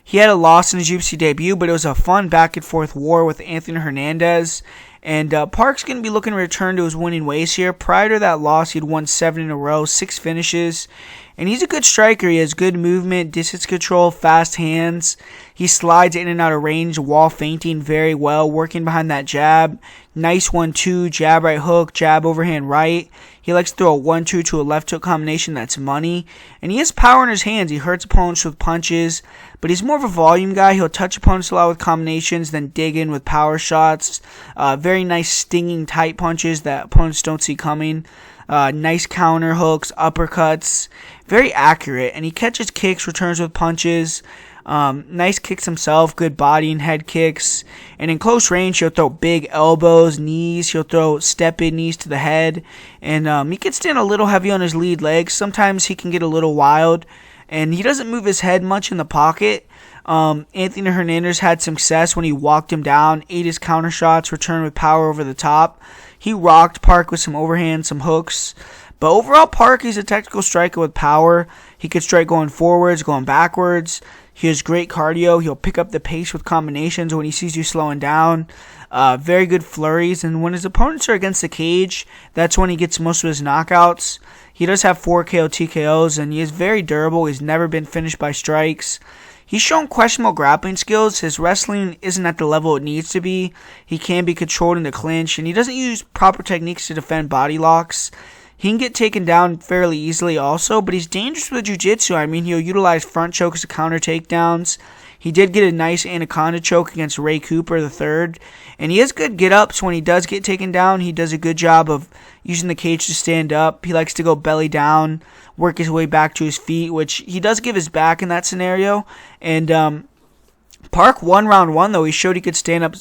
he had a loss in his UFC debut, but it was a fun back-and-forth war with Anthony Hernandez. And Park's going to be looking to return to his winning ways here. Prior to that loss, he'd won 7 in a row, 6 finishes. And he's a good striker. He has good movement, distance control, fast hands. He slides in and out of range, wall feinting very well, working behind that jab. Nice 1-2, jab right hook, jab overhand right. He likes to throw a 1-2 to a left hook combination that's money. And he has power in his hands. He hurts opponents with punches. But he's more of a volume guy. He'll touch opponents a lot with combinations, then dig in with power shots. Very nice stinging tight punches that opponents don't see coming. Nice counter hooks, uppercuts. Very accurate. And he catches kicks, returns with punches. Nice kicks himself, good body and head kicks. And in close range, he'll throw big elbows, knees. He'll throw step-in knees to the head. And he can stand a little heavy on his lead legs. Sometimes he can get a little wild. And he doesn't move his head much in the pocket. Anthony Hernandez had success when he walked him down, ate his counter shots, returned with power over the top. He rocked Park with some overhand, some hooks. But overall, Park is a technical striker with power. He could strike going forwards, going backwards. He has great cardio. He'll pick up the pace with combinations when he sees you slowing down. Very good flurries. And when his opponents are against the cage, that's when he gets most of his knockouts. He does have 4 KO TKOs, and he is very durable. He's never been finished by strikes. He's shown questionable grappling skills. His wrestling isn't at the level it needs to be. He can be controlled in the clinch, and he doesn't use proper techniques to defend body locks. He can get taken down fairly easily also, but he's dangerous with jiu-jitsu. I mean, he'll utilize front chokes to counter takedowns. He did get a nice anaconda choke against Ray Cooper III, and he has good get-ups. When he does get taken down, he does a good job of using the cage to stand up. He likes to go belly down, work his way back to his feet, which he does give his back in that scenario. And Park won round 1, though. He showed he could stand up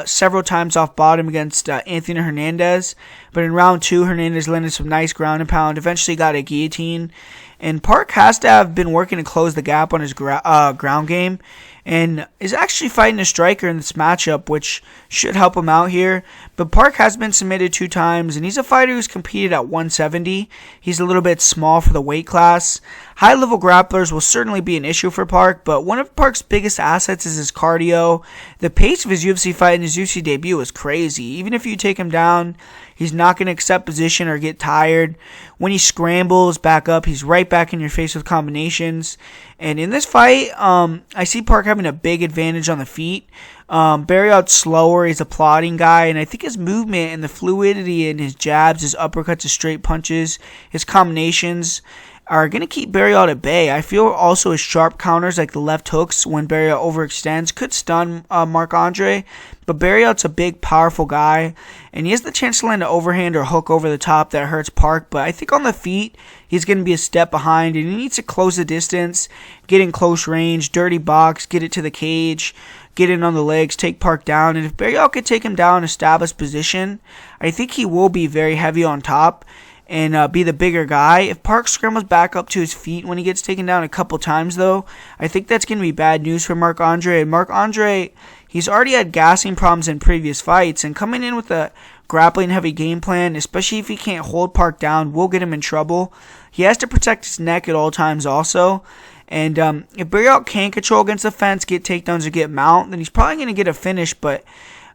several times off bottom against Anthony Hernandez. But in round 2, Hernandez landed some nice ground and pound, eventually got a guillotine. And Park has to have been working to close the gap on his ground game, and is actually fighting a striker in this matchup, which should help him out here. But Park has been submitted 2 times, and he's a fighter who's competed at 170. He's a little bit small for the weight class. High-level grapplers will certainly be an issue for Park, but one of Park's biggest assets is is his cardio. The pace of his UFC fight and his UFC debut was crazy. Even if you take him down, he's not going to accept position or get tired. When he scrambles back up, he's right back in your face with combinations. And in this fight, I see Park having a big advantage on the feet. Barriault's slower. He's a plodding guy. And I think his movement and the fluidity in his jabs, his uppercuts, his straight punches, his combinations are going to keep Barriault at bay. I feel also his sharp counters, like the left hooks when Barriault overextends, could stun Marc-Andre. But Barriault's a big, powerful guy, and he has the chance to land an overhand or hook over the top that hurts Park. But I think on the feet, he's going to be a step behind, and he needs to close the distance, get in close range, dirty box, get it to the cage, get in on the legs, take Park down. And if Barriault could take him down, establish position, I think he will be very heavy on top and be the bigger guy. If Park scrambles back up to his feet when he gets taken down a couple times, though, I think that's going to be bad news for Marc-Andre. And Marc-Andre, he's already had gassing problems in previous fights, and coming in with a grappling-heavy game plan, especially if he can't hold Park down, will get him in trouble. He has to protect his neck at all times also. And if Barriault can't control against the fence, get takedowns, or get mount, then he's probably going to get a finish, but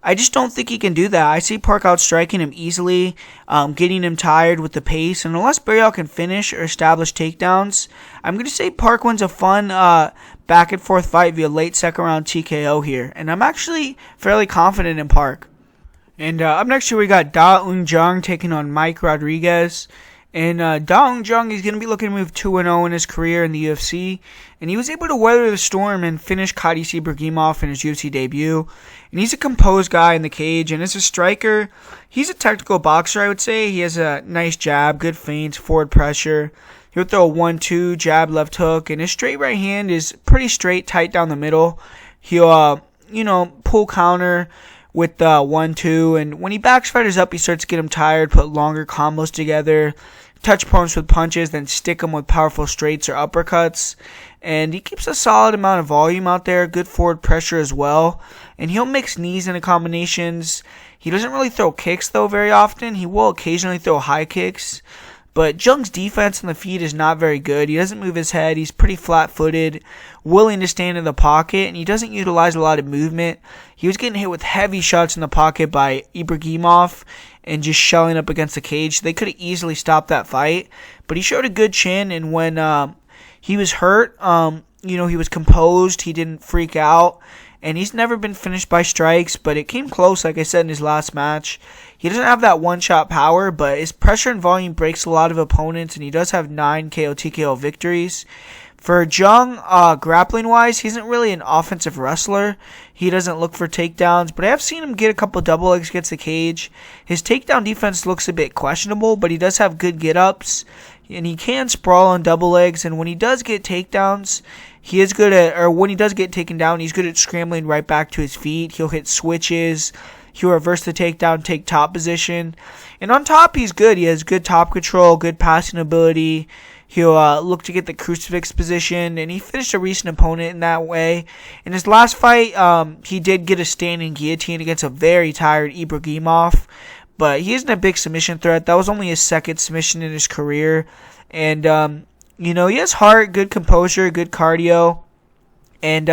I just don't think he can do that. I see Park outstriking him easily, getting him tired with the pace. And unless Barriault can finish or establish takedowns, I'm going to say Park wins a fun back-and-forth fight via late second-round TKO here. And I'm actually fairly confident in Park. And up next here we got Da Eun Jung taking on Mike Rodriguez. And Da Eun Jung is going to be looking to move 2-0 in his career in the UFC. And he was able to weather the storm and finish Khadis Ibragimov in his UFC debut. And he's a composed guy in the cage. And as a striker, he's a technical boxer, I would say. He has a nice jab, good feints, forward pressure. He'll throw a 1-2, jab, left hook. And his straight right hand is pretty straight, tight down the middle. He'll, pull counter with 1-2. And when he backs fighters up, he starts to get him tired, put longer combos together, touch opponents with punches, then stick them with powerful straights or uppercuts. And he keeps a solid amount of volume out there, good forward pressure as well. And he'll mix knees into combinations. He doesn't really throw kicks, though, very often. He will occasionally throw high kicks. But Jung's defense on the feet is not very good. He doesn't move his head. He's pretty flat-footed, willing to stand in the pocket, and he doesn't utilize a lot of movement. He was getting hit with heavy shots in the pocket by Ibragimov and just shelling up against the cage. They could have easily stopped that fight, but he showed a good chin, and when he was hurt, he was composed. He didn't freak out, and he's never been finished by strikes, but it came close, like I said, in his last match. He doesn't have that one-shot power, but his pressure and volume breaks a lot of opponents, and he does have 9 KO/TKO victories. For Jung, grappling-wise, he isn't really an offensive wrestler. He doesn't look for takedowns, but I have seen him get a couple double legs against the cage. His takedown defense looks a bit questionable, but he does have good get-ups, and he can sprawl on double legs, and when he does get takedowns, he is good at, or when he does get taken down, he's good at scrambling right back to his feet. He'll hit switches. He'll reverse the takedown, take top position. And on top, he's good. He has good top control, good passing ability. He'll look to get the crucifix position, and he finished a recent opponent in that way. In his last fight, he did get a standing guillotine against a very tired Ibragimov, but he isn't a big submission threat. That was only his second submission in his career. And, he has heart, good composure, good cardio. And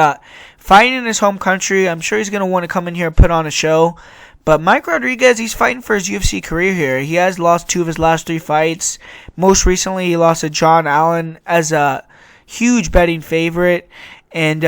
fighting in his home country, I'm sure he's going to want to come in here and put on a show. But Mike Rodriguez, he's fighting for his UFC career here. He has lost 2 of his last 3 fights. Most recently, he lost to John Allen as a huge betting favorite. And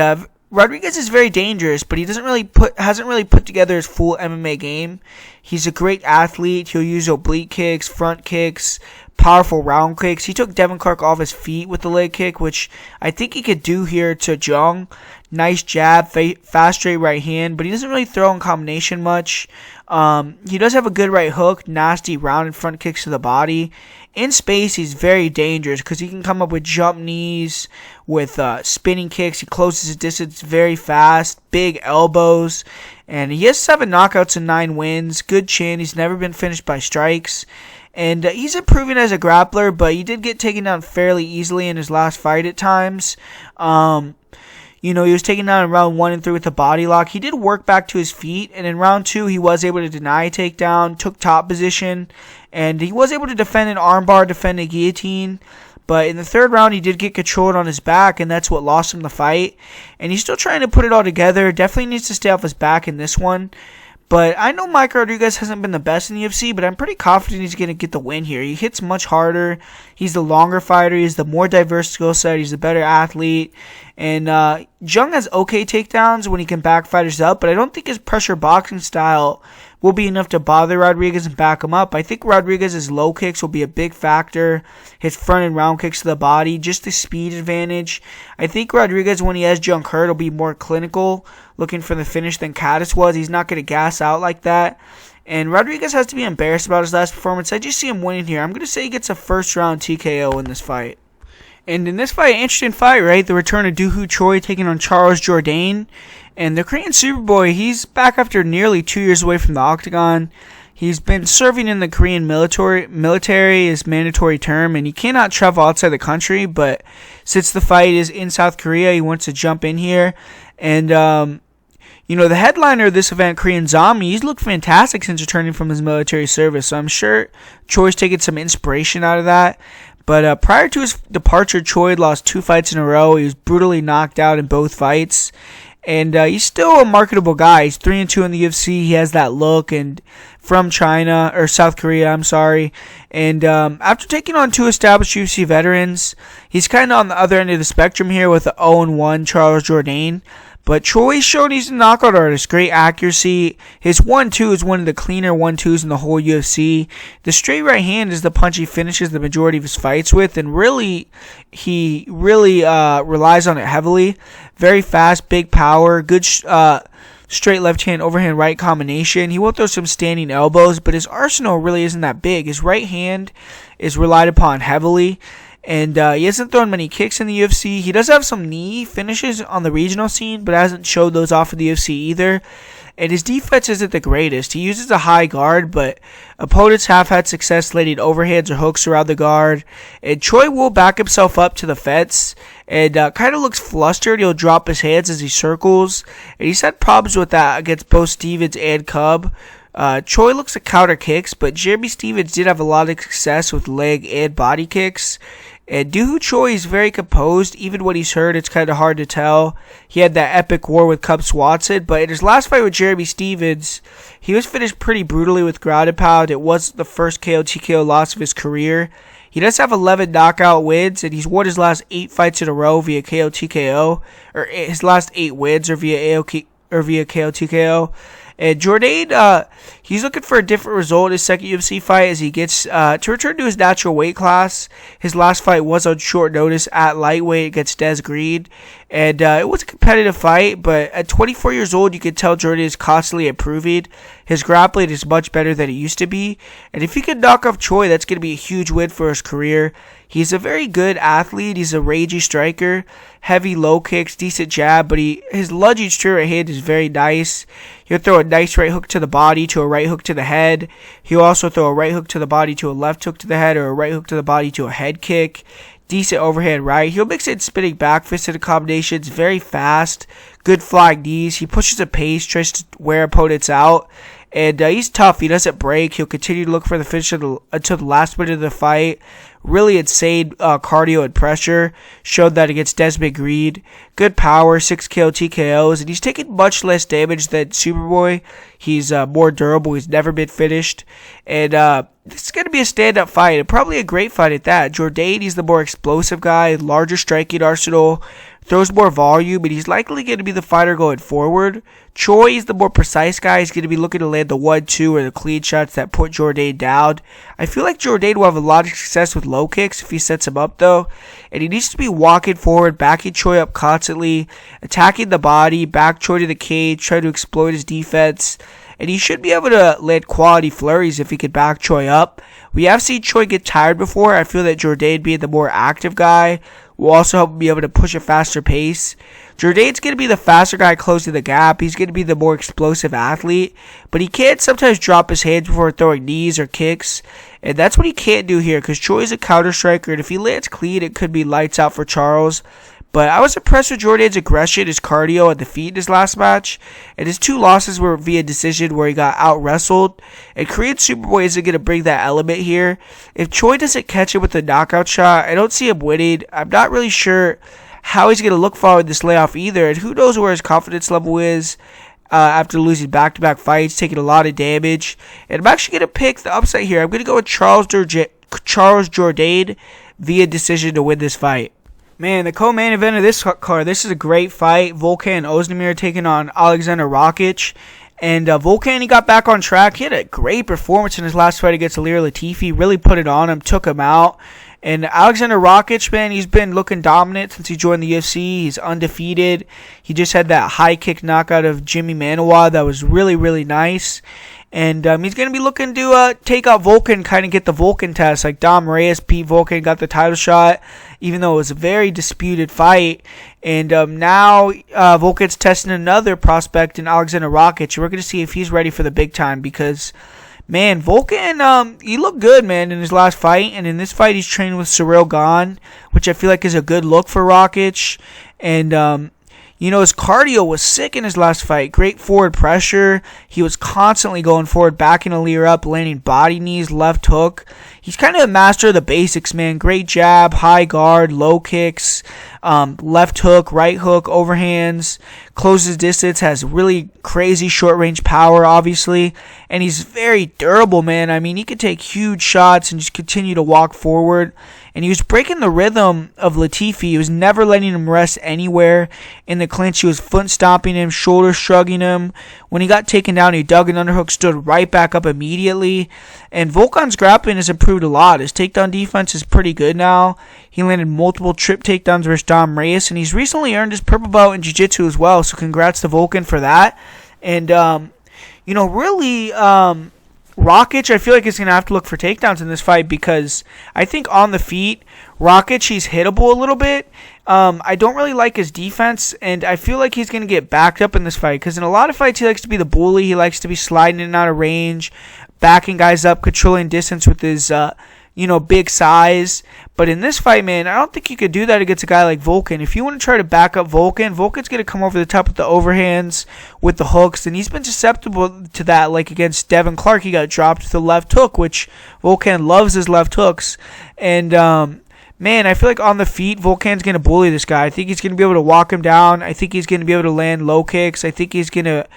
Rodriguez is very dangerous, but he hasn't really put together his full MMA game. He's a great athlete. He'll use oblique kicks, front kicks, powerful round kicks. He took Devin Clark off his feet with the leg kick, which I think he could do here to Jung. Nice jab, fast straight right hand, but he doesn't really throw in combination much. He does have a good right hook, nasty rounded front kicks to the body. In space, he's very dangerous because he can come up with jump knees, with spinning kicks. He closes his distance very fast, big elbows, and he has 7 knockouts and 9 wins. Good chin. He's never been finished by strikes. And he's improving as a grappler, but he did get taken down fairly easily in his last fight at times. He was taken down in round 1 and 3 with a body lock. He did work back to his feet, and in round 2, he was able to deny a takedown, took top position, and he was able to defend an armbar, defend a guillotine. But in the third round, he did get controlled on his back, and that's what lost him the fight. And he's still trying to put it all together. Definitely needs to stay off his back in this one. But I know Mike Rodríguez hasn't been the best in the UFC, but I'm pretty confident he's going to get the win here. He hits much harder. He's the longer fighter. He's the more diverse skill set. He's the better athlete. And Jung has okay takedowns when he can back fighters up, but I don't think his pressure boxing style will be enough to bother Rodríguez and back him up. I think Rodríguez's low kicks will be a big factor. His front and round kicks to the body, just the speed advantage. I think Rodríguez, when he has Jung hurt, will be more clinical, looking for the finish than Caddis was. He's not going to gas out like that. And Rodríguez has to be embarrassed about his last performance. I just see him winning here. I'm going to say he gets a first round TKO in this fight. And in this fight, interesting fight, right? The return of Choi taking on Jourdain. And the Korean Superboy, he's back after nearly 2 years away from the octagon. He's been serving in the Korean military, his mandatory term, and he cannot travel outside the country. But since the fight is in South Korea, he wants to jump in here. And, the headliner of this event, Korean Zombie, he's looked fantastic since returning from his military service. So I'm sure Choi's taken some inspiration out of that. But prior to his departure, Choi had lost 2 fights in a row. He was brutally knocked out in both fights. And he's still a marketable guy. He's 3-2 in the UFC. He has that look, and from South Korea, I'm sorry. And after taking on 2 established UFC veterans, he's kind of on the other end of the spectrum here with the 0-1 Jourdain. But Choi showed he's a knockout artist. Great accuracy. His 1-2 is one of the cleaner 1-2s in the whole UFC. The straight right hand is the punch he finishes the majority of his fights with. And he really relies on it heavily. Very fast, big power, good straight left hand, overhand right combination. He will throw some standing elbows, but his arsenal really isn't that big. His right hand is relied upon heavily. And he hasn't thrown many kicks in the UFC. He does have some knee finishes on the regional scene, but hasn't showed those off in the UFC either. And his defense isn't the greatest. He uses a high guard, but opponents have had success landing overhands or hooks around the guard. And Choi will back himself up to the fence and kind of looks flustered. He'll drop his hands as he circles. And he's had problems with that against both Stevens and Cub. Choi looks to counter kicks, but Jeremy Stevens did have a lot of success with leg and body kicks. And Choi is very composed. Even when he's hurt, it's kind of hard to tell. He had that epic war with Cub Swanson, but in his last fight with Jeremy Stevens, he was finished pretty brutally with ground and pound. It was the first KO TKO loss of his career. He does have 11 knockout wins, and he's won his last 8 fights in a row via KO TKO, or his last 8 wins are via KO TKO. And Jourdain, he's looking for a different result in his second UFC fight as he gets to return to his natural weight class. His last fight was on short notice at lightweight against Des Green. And it was a competitive fight, but at 24 years old, you can tell Jourdain is constantly improving. His grappling is much better than it used to be. And if he can knock off Choi, that's going to be a huge win for his career. He's a very good athlete. He's a rangy striker. Heavy low kicks, decent jab, but his lunging straight right hand is very nice. He'll throw a nice right hook to the body to a right hook to the head. He'll also throw a right hook to the body to a left hook to the head, or a right hook to the body to a head kick. Decent overhand right. He'll mix in spinning back fist into combinations. Very fast. Good flying knees. He pushes a pace, tries to wear opponents out. And he's tough. He doesn't break. He'll continue to look for the finish until the last minute of the fight. Really insane cardio and pressure. Showed that against Desmond Green. Good power, 6 KO TKOs. And he's taken much less damage than Superboy. He's more durable. He's never been finished. And this is going to be a stand-up fight. And probably a great fight at that. Jourdain, he's the more explosive guy. Larger striking arsenal. Throws more volume, and he's likely going to be the fighter going forward. Choi is the more precise guy. He's going to be looking to land the 1-2 or the clean shots that put Jourdain down. I feel like Jourdain will have a lot of success with low kicks if he sets him up, though. And he needs to be walking forward, backing Choi up constantly, attacking the body, back Choi to the cage, trying to exploit his defense. And he should be able to land quality flurries if he could back Choi up. We have seen Choi get tired before. I feel that Jourdain, being the more active guy, will also help him be able to push a faster pace. Jourdain's going to be the faster guy closing the gap. He's going to be the more explosive athlete. But he can sometimes drop his hands before throwing knees or kicks. And that's what he can't do here, because Choi is a counter striker. And if he lands clean, it could be lights out for Charles. But I was impressed with Jourdain's aggression, his cardio, and the feet in his last match. And his 2 losses were via decision where he got out-wrestled. And Korean Superboy isn't going to bring that element here. If Choi doesn't catch it with a knockout shot, I don't see him winning. I'm not really sure how he's going to look following this layoff either. And who knows where his confidence level is after losing back-to-back fights, taking a lot of damage. And I'm actually going to pick the upset here. I'm going to go with Charles Jourdain via decision to win this fight. Man, the co-main event of this card, this is a great fight. Volkan and Oezdemir taking on Alexander Rakić. And Volkan, he got back on track. He had a great performance in his last fight against Ilir Latifi. Really put it on him, took him out. And Alexander Rakić, man, he's been looking dominant since he joined the UFC. He's undefeated. He just had that high kick knockout of Jimmy Manuwa that was really, really nice. And he's going to be looking to take out Volkan, kind of get the Volkan test. Like Dom Reyes beat Volkan, got the title shot, even though it was a very disputed fight. And now Volkan's testing another prospect in Alexander Rakić. We're going to see if he's ready for the big time because, man, Volkan, he looked good, man, in his last fight. And in this fight, he's training with Gane, which I feel like is a good look for Rakić. And, his cardio was sick in his last fight. Great forward pressure. He was constantly going forward, backing Ilir up, landing body knees, left hook. He's kind of a master of the basics, man. Great jab, high guard, low kicks, left hook, right hook, overhands, closes distance, has really crazy short-range power, obviously. And he's very durable, man. I mean, he could take huge shots and just continue to walk forward. And he was breaking the rhythm of Latifi. He was never letting him rest anywhere. In the clinch, he was foot stomping him, shoulder shrugging him. When he got taken down, he dug an underhook, stood right back up immediately. And Volkan's grappling has improved a lot. His takedown defense is pretty good now. He landed multiple trip takedowns versus Dom Reyes. And he's recently earned his purple belt in jiu-jitsu as well. So congrats to Volkan for that. And, really... Rakić, I feel like he's going to have to look for takedowns in this fight because I think on the feet, Rakić, he's hittable a little bit. I don't really like his defense, and I feel like he's going to get backed up in this fight because in a lot of fights, he likes to be the bully. He likes to be sliding in and out of range, backing guys up, controlling distance with his, big size. But in this fight, man, I don't think you could do that against a guy like Volkan. If you want to try to back up Volkan's going to come over the top with the overhands, with the hooks, and he's been susceptible to that. Like against Devin Clark, he got dropped with the left hook, which Volkan loves his left hooks. And, man, I feel like on the feet, Volkan's going to bully this guy. I think he's going to be able to walk him down. I think he's going to be able to land low kicks. I think he's going to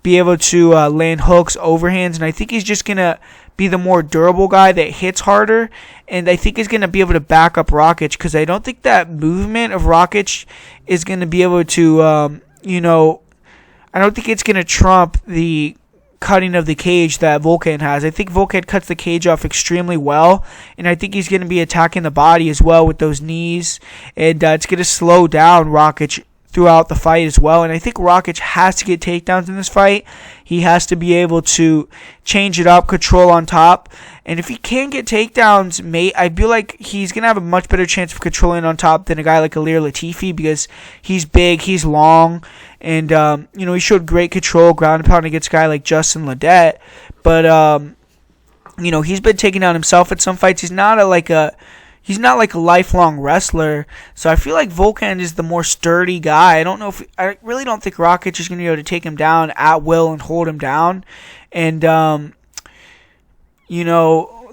be able to land hooks, overhands, and I think he's just going to be the more durable guy that hits harder, and I think he's going to be able to back up Rakić because I don't think that movement of Rakić is going to be able to, I don't think it's going to trump the cutting of the cage that Volkan has. I think Volkan cuts the cage off extremely well, and I think he's going to be attacking the body as well with those knees, and it's going to slow down Rakić throughout the fight as well. And I think Rakić has to get takedowns in this fight. He has to be able to change it up, control on top. And if he can get takedowns, I feel like he's going to have a much better chance of controlling on top than a guy like Ilir Latifi because he's big, he's long, and, he showed great control, ground and pound against a guy like Justin Ledet. But, he's been taking down himself at some fights. He's not like a lifelong wrestler, so I feel like Volkan is the more sturdy guy. I really don't think Rakić is going to be able to take him down at will and hold him down. And,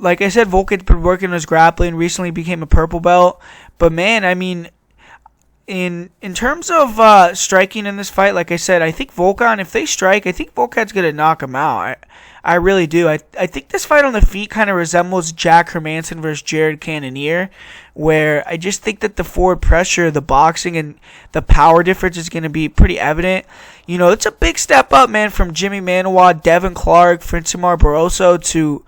like I said, Volkan's been working on his grappling, recently became a purple belt. But, man, I mean, in terms of striking in this fight, like I said, I think Volkan, if they strike, I think Volkan's going to knock him out. I really do. I think this fight on the feet kind of resembles Jack Hermanson versus Jared Cannonier, where I just think that the forward pressure, the boxing, and the power difference is going to be pretty evident. It's a big step up, man, from Jimmy Manuwa, Devin Clark, Francimar Barroso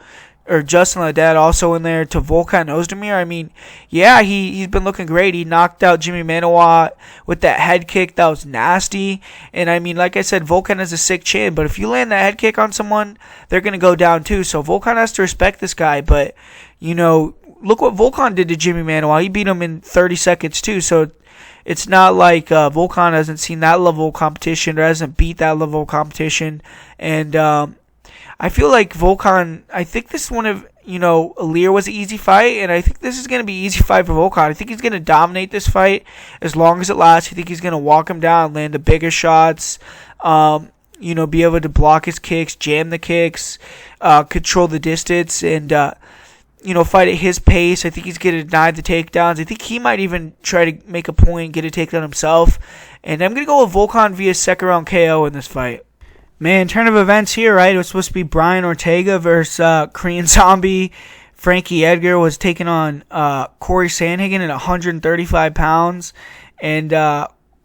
or Justin Ledet also in there, to Volkan Oezdemir. I mean, yeah, he's been looking great. He knocked out Jimmy Manuwa with that head kick that was nasty. And I mean, like I said, Volkan has a sick chin, but if you land that head kick on someone, they're going to go down too. So Volkan has to respect this guy. But, look what Volkan did to Jimmy Manuwa. He beat him in 30 seconds too. So it's not like Volkan hasn't seen that level of competition or hasn't beat that level of competition. And, I feel like Volkan, I think this one of, Ilir was an easy fight, and I think this is going to be an easy fight for Volkan. I think he's going to dominate this fight as long as it lasts. I think he's going to walk him down, land the bigger shots, be able to block his kicks, jam the kicks, control the distance, and, fight at his pace. I think he's going to deny the takedowns. I think he might even try to make a point, get a takedown himself. And I'm going to go with Volkan via second round KO in this fight. Man, turn of events here, right? It was supposed to be Brian Ortega versus Korean Zombie. Frankie Edgar was taking on Corey Sandhagen at 135 pounds. And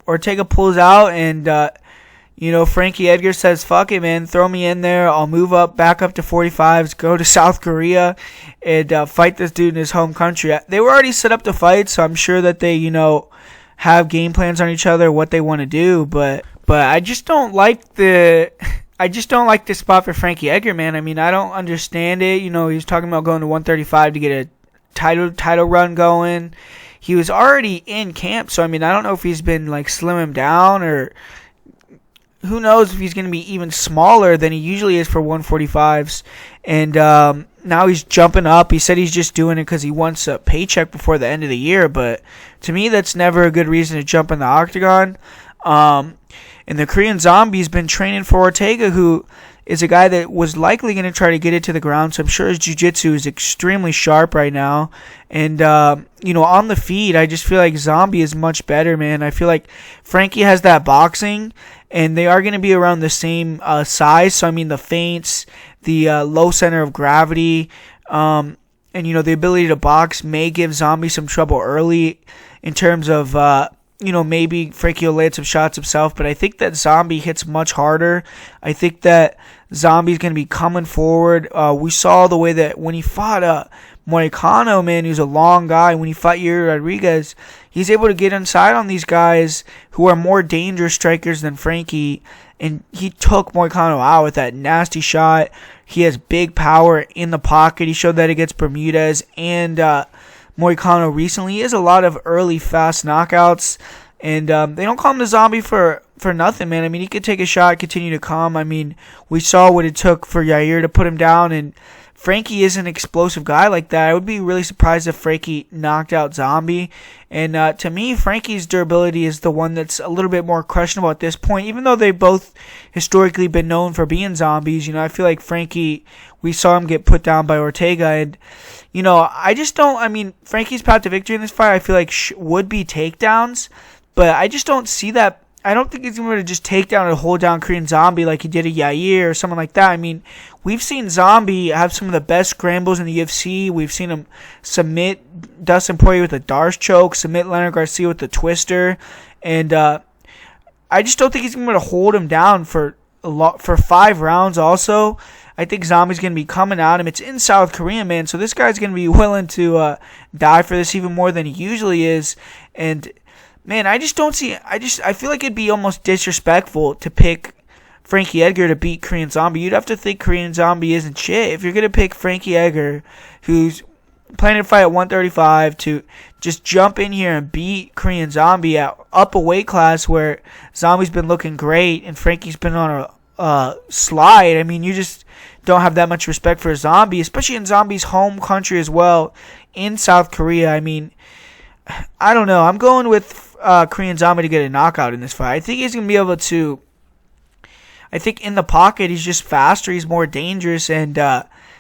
Ortega pulls out, and, Frankie Edgar says, fuck it, man. Throw me in there. I'll move back up to 45s, go to South Korea, and fight this dude in his home country. They were already set up to fight, so I'm sure that they, have game plans on each other, what they want to do, but I just don't like the spot for Frankie Edgar, man. I mean, I don't understand it. He was talking about going to 135 to get a title run going. He was already in camp, so I mean, I don't know if he's been like slimming down, or who knows if he's going to be even smaller than he usually is for 145s. And now he's jumping up. He said he's just doing it because he wants a paycheck before the end of the year, but to me, that's never a good reason to jump in the octagon. And the Korean Zombie's been training for Ortega, who is a guy that was likely going to try to get it to the ground. So I'm sure his jiu-jitsu is extremely sharp right now. And, on the feet, I just feel like Zombie is much better, man. I feel like Frankie has that boxing, and they are going to be around the same size. So, I mean, the feints, the low center of gravity, and, the ability to box may give Zombie some trouble early in terms of, maybe Frankie will land some shots himself, but I think that Zombie hits much harder. I think that Zombie's going to be coming forward. We saw the way that when he fought Moicano, man, who's a long guy, when he fought Yuri Rodríguez, he's able to get inside on these guys who are more dangerous strikers than Frankie, and he took Moicano out with that nasty shot. He has big power in the pocket. He showed that against Bermudez and Moicano recently. He has a lot of early fast knockouts, and they don't call him the Zombie for nothing, man. I mean, he could take a shot, continue to come. I mean, we saw what it took for Yair to put him down, and Frankie is an explosive guy like that. I would be really surprised if Frankie knocked out Zombie. And to me, Frankie's durability is the one that's a little bit more questionable at this point. Even though they've both historically been known for being zombies, I feel like Frankie, we saw him get put down by Ortega. And, Frankie's path to victory in this fight, I feel like would be takedowns. But I just don't see that. I don't think he's going to just take down and hold down Korean Zombie like he did a Yair or someone like that. I mean, we've seen Zombie have some of the best scrambles in the UFC. We've seen him submit Dustin Poirier with a Darce choke, submit Leonard Garcia with the twister, and I just don't think he's going to hold him down for 5 rounds. Also, I think Zombie's going to be coming at him. It's in South Korea, man, so this guy's going to be willing to die for this even more than he usually is, and man, I feel like it'd be almost disrespectful to pick Frankie Edgar to beat Korean Zombie. You'd have to think Korean Zombie isn't shit. If you're going to pick Frankie Edgar, who's planning to fight at 135, to just jump in here and beat Korean Zombie up a weight class where Zombie's been looking great and Frankie's been on a slide, I mean, you just don't have that much respect for a Zombie, especially in Zombie's home country as well, in South Korea. I mean, I don't know. I'm going with Korean Zombie to get a knockout in this fight. I think he's going to be able to. I think in the pocket he's just faster. He's more dangerous, and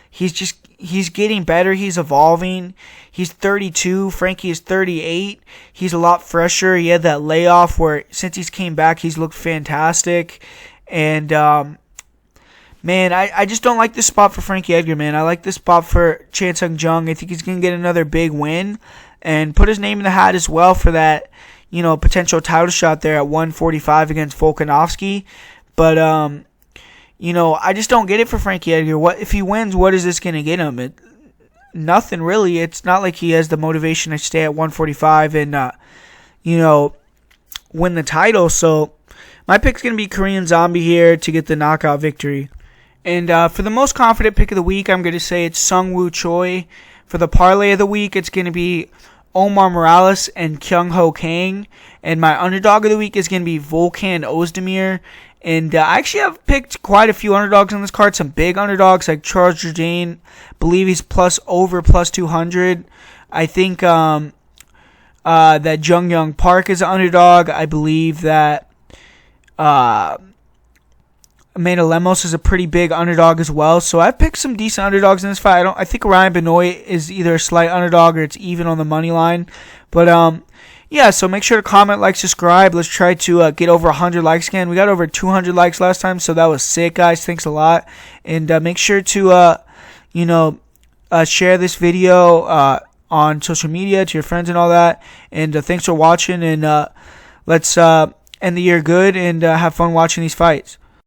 he's getting better. He's evolving. He's 32. Frankie is 38. He's a lot fresher. He had that layoff where since he's came back, he's looked fantastic. And man, I just don't like this spot for Frankie Edgar, man. I like this spot for Chan Sung Jung. I think he's going to get another big win and put his name in the hat as well for that, potential title shot there at 145 against Volkanovski. But, I just don't get it for Frankie Edgar. What if he wins, what is this going to get him? Nothing really. It's not like he has the motivation to stay at 145 and, win the title. So my pick's going to be Korean Zombie here to get the knockout victory. And for the most confident pick of the week, I'm going to say it's Seung-Woo Choi. For the parlay of the week, it's going to be Omar Morales and Kyung Ho Kang. And my underdog of the week is going to be Volkan Oezdemir. And I actually have picked quite a few underdogs on this card. Some big underdogs like Charles Jourdain. Believe he's over plus 200. I think that Jung Park is an underdog. I believe that Lemos is a pretty big underdog as well. So I've picked some decent underdogs in this fight. I think Ryan Benoit is either a slight underdog or it's even on the money line. But yeah, so make sure to comment, like, subscribe. Let's try to get over 100 likes again. We got over 200 likes last time, so that was sick, guys. Thanks a lot. And make sure to, share this video on social media to your friends and all that. And thanks for watching. And let's end the year good and have fun watching these fights.